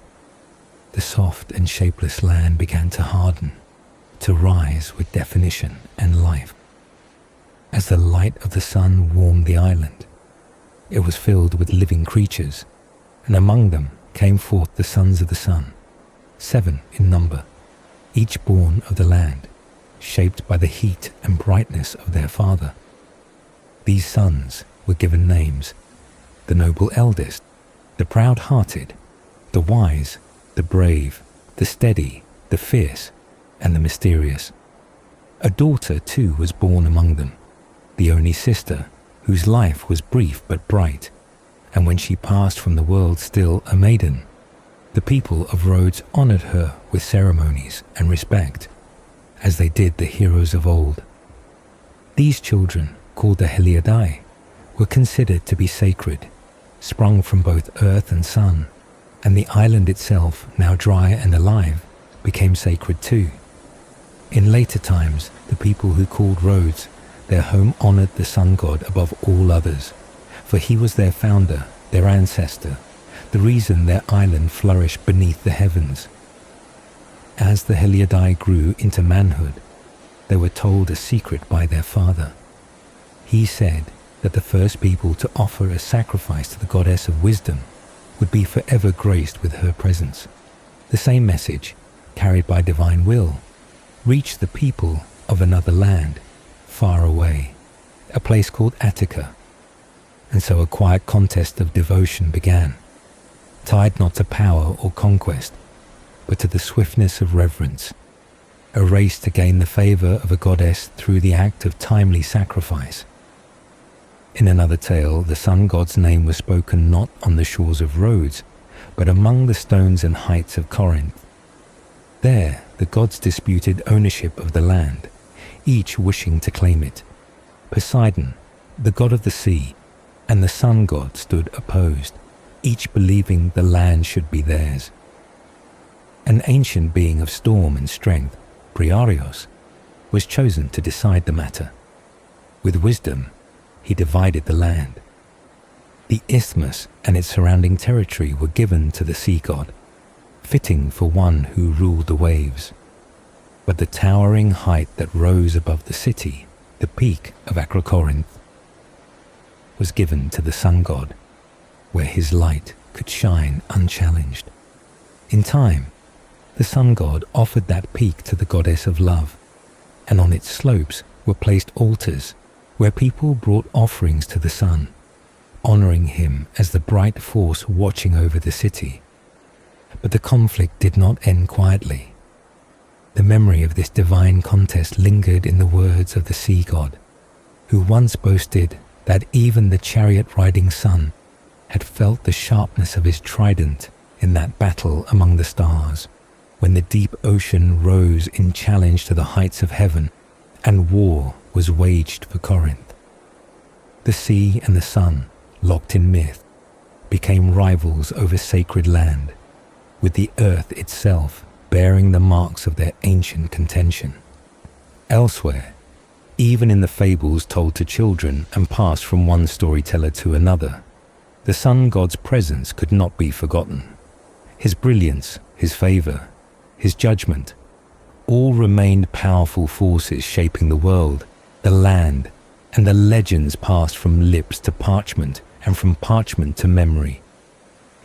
S1: The soft and shapeless land began to harden, to rise with definition and life. As the light of the sun warmed the island, it was filled with living creatures, and among them came forth the sons of the sun, 7 in number, each born of the land, shaped by the heat and brightness of their father. These sons were given names: the noble eldest, the proud-hearted, the wise, the brave, the steady, the fierce, and the mysterious. A daughter too was born among them, the only sister, whose life was brief but bright, and when she passed from the world still a maiden, the people of Rhodes honored her with ceremonies and respect, as they did the heroes of old. These children, called the Helios, were considered to be sacred, sprung from both earth and sun, and the island itself, now dry and alive, became sacred too. In later times, the people who called Rhodes their home honored the sun god above all others, for he was their founder, their ancestor, the reason their island flourished beneath the heavens. As the Helios grew into manhood, they were told a secret by their father. He said that the first people to offer a sacrifice to the goddess of wisdom would be forever graced with her presence. The same message, carried by divine will, reached the people of another land, far away, a place called Attica. And so a quiet contest of devotion began, tied not to power or conquest, but to the swiftness of reverence, a race to gain the favor of a goddess through the act of timely sacrifice. In another tale, the sun god's name was spoken not on the shores of Rhodes, but among the stones and heights of Corinth. There, the gods disputed ownership of the land, each wishing to claim it. Poseidon, the god of the sea, and the sun god stood opposed, each believing the land should be theirs. An ancient being of storm and strength, Briareos, was chosen to decide the matter. With wisdom, he divided the land. The isthmus and its surrounding territory were given to the sea god, fitting for one who ruled the waves. But the towering height that rose above the city, the peak of Acrocorinth, was given to the sun god, where his light could shine unchallenged. In time, the sun god offered that peak to the goddess of love, and on its slopes were placed altars where people brought offerings to the sun, honoring him as the bright force watching over the city. But the conflict did not end quietly. The memory of this divine contest lingered in the words of the sea god, who once boasted that even the chariot-riding sun had felt the sharpness of his trident in that battle among the stars, when the deep ocean rose in challenge to the heights of heaven and war was waged for Corinth. The sea and the sun, locked in myth, became rivals over sacred land, with the earth itself bearing the marks of their ancient contention. Elsewhere, even in the fables told to children and passed from one storyteller to another, the sun god's presence could not be forgotten. His brilliance, his favor, his judgment, all remained powerful forces shaping the world, the land, and the legends passed from lips to parchment and from parchment to memory.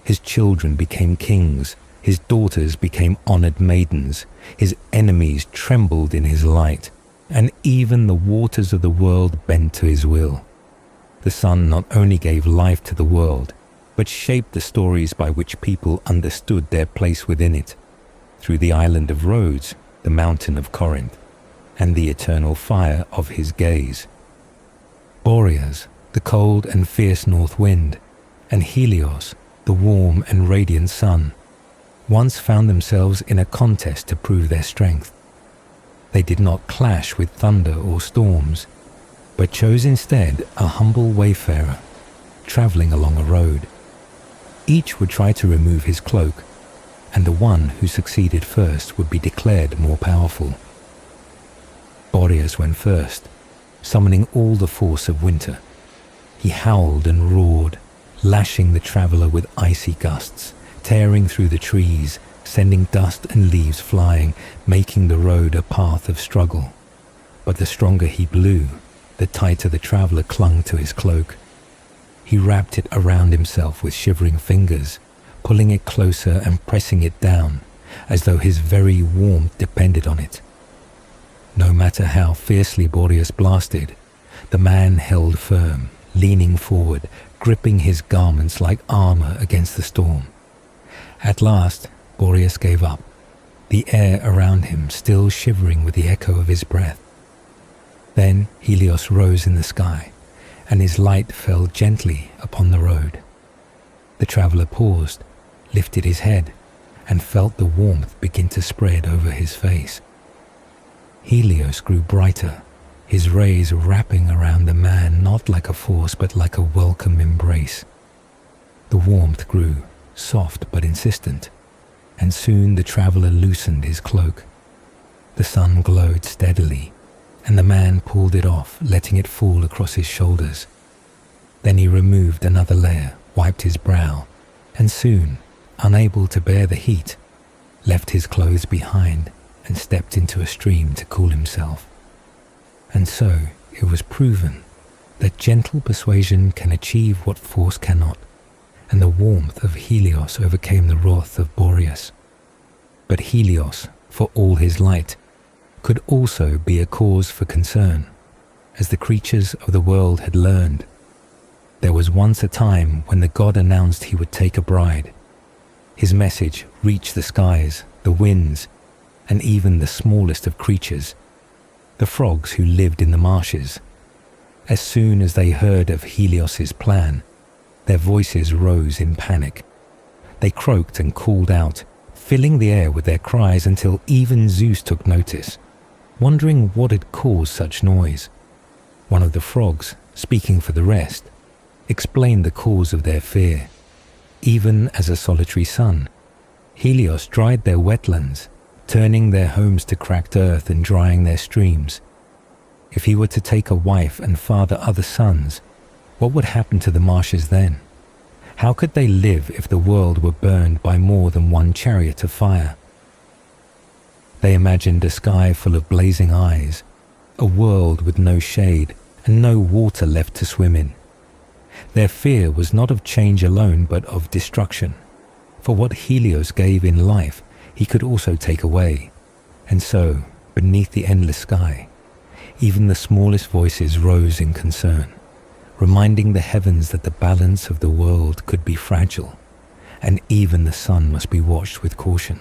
S1: His children became kings, his daughters became honored maidens, his enemies trembled in his light, and even the waters of the world bent to his will. The sun not only gave life to the world, but shaped the stories by which people understood their place within it, through the island of Rhodes, the mountain of Corinth, and the eternal fire of his gaze. Boreas, the cold and fierce north wind, and Helios, the warm and radiant sun, once found themselves in a contest to prove their strength. They did not clash with thunder or storms, but chose instead a humble wayfarer, traveling along a road. Each would try to remove his cloak, and the one who succeeded first would be declared more powerful. Boreas went first, summoning all the force of winter. He howled and roared, lashing the traveler with icy gusts, tearing through the trees, sending dust and leaves flying, making the road a path of struggle. But the stronger he blew, the tighter the traveler clung to his cloak. He wrapped it around himself with shivering fingers, pulling it closer and pressing it down, as though his very warmth depended on it. No matter how fiercely Boreas blasted, the man held firm, leaning forward, gripping his garments like armor against the storm. At last, Boreas gave up, the air around him still shivering with the echo of his breath. Then Helios rose in the sky, and his light fell gently upon the road. The traveler paused, lifted his head, and felt the warmth begin to spread over his face. Helios grew brighter, his rays wrapping around the man not like a force but like a welcome embrace. The warmth grew, soft but insistent, and soon the traveler loosened his cloak. The sun glowed steadily, and the man pulled it off, letting it fall across his shoulders. Then he removed another layer, wiped his brow, and soon, unable to bear the heat, left his clothes behind and stepped into a stream to cool himself. And so it was proven that gentle persuasion can achieve what force cannot, and the warmth of Helios overcame the wrath of Boreas. But Helios, for all his light, could also be a cause for concern, as the creatures of the world had learned. There was once a time when the god announced he would take a bride. His message reached the skies, the winds, and even the smallest of creatures, the frogs who lived in the marshes. As soon as they heard of Helios's plan, their voices rose in panic. They croaked and called out, filling the air with their cries until even Zeus took notice, wondering what had caused such noise. One of the frogs, speaking for the rest, explained the cause of their fear. Even as a solitary sun, Helios dried their wetlands, turning their homes to cracked earth and drying their streams. If he were to take a wife and father other sons, what would happen to the marshes then? How could they live if the world were burned by more than one chariot of fire? They imagined a sky full of blazing eyes, a world with no shade and no water left to swim in. Their fear was not of change alone, but of destruction. For what Helios gave in life, he could also take away. And so, beneath the endless sky, even the smallest voices rose in concern, reminding the heavens that the balance of the world could be fragile, and even the sun must be watched with caution.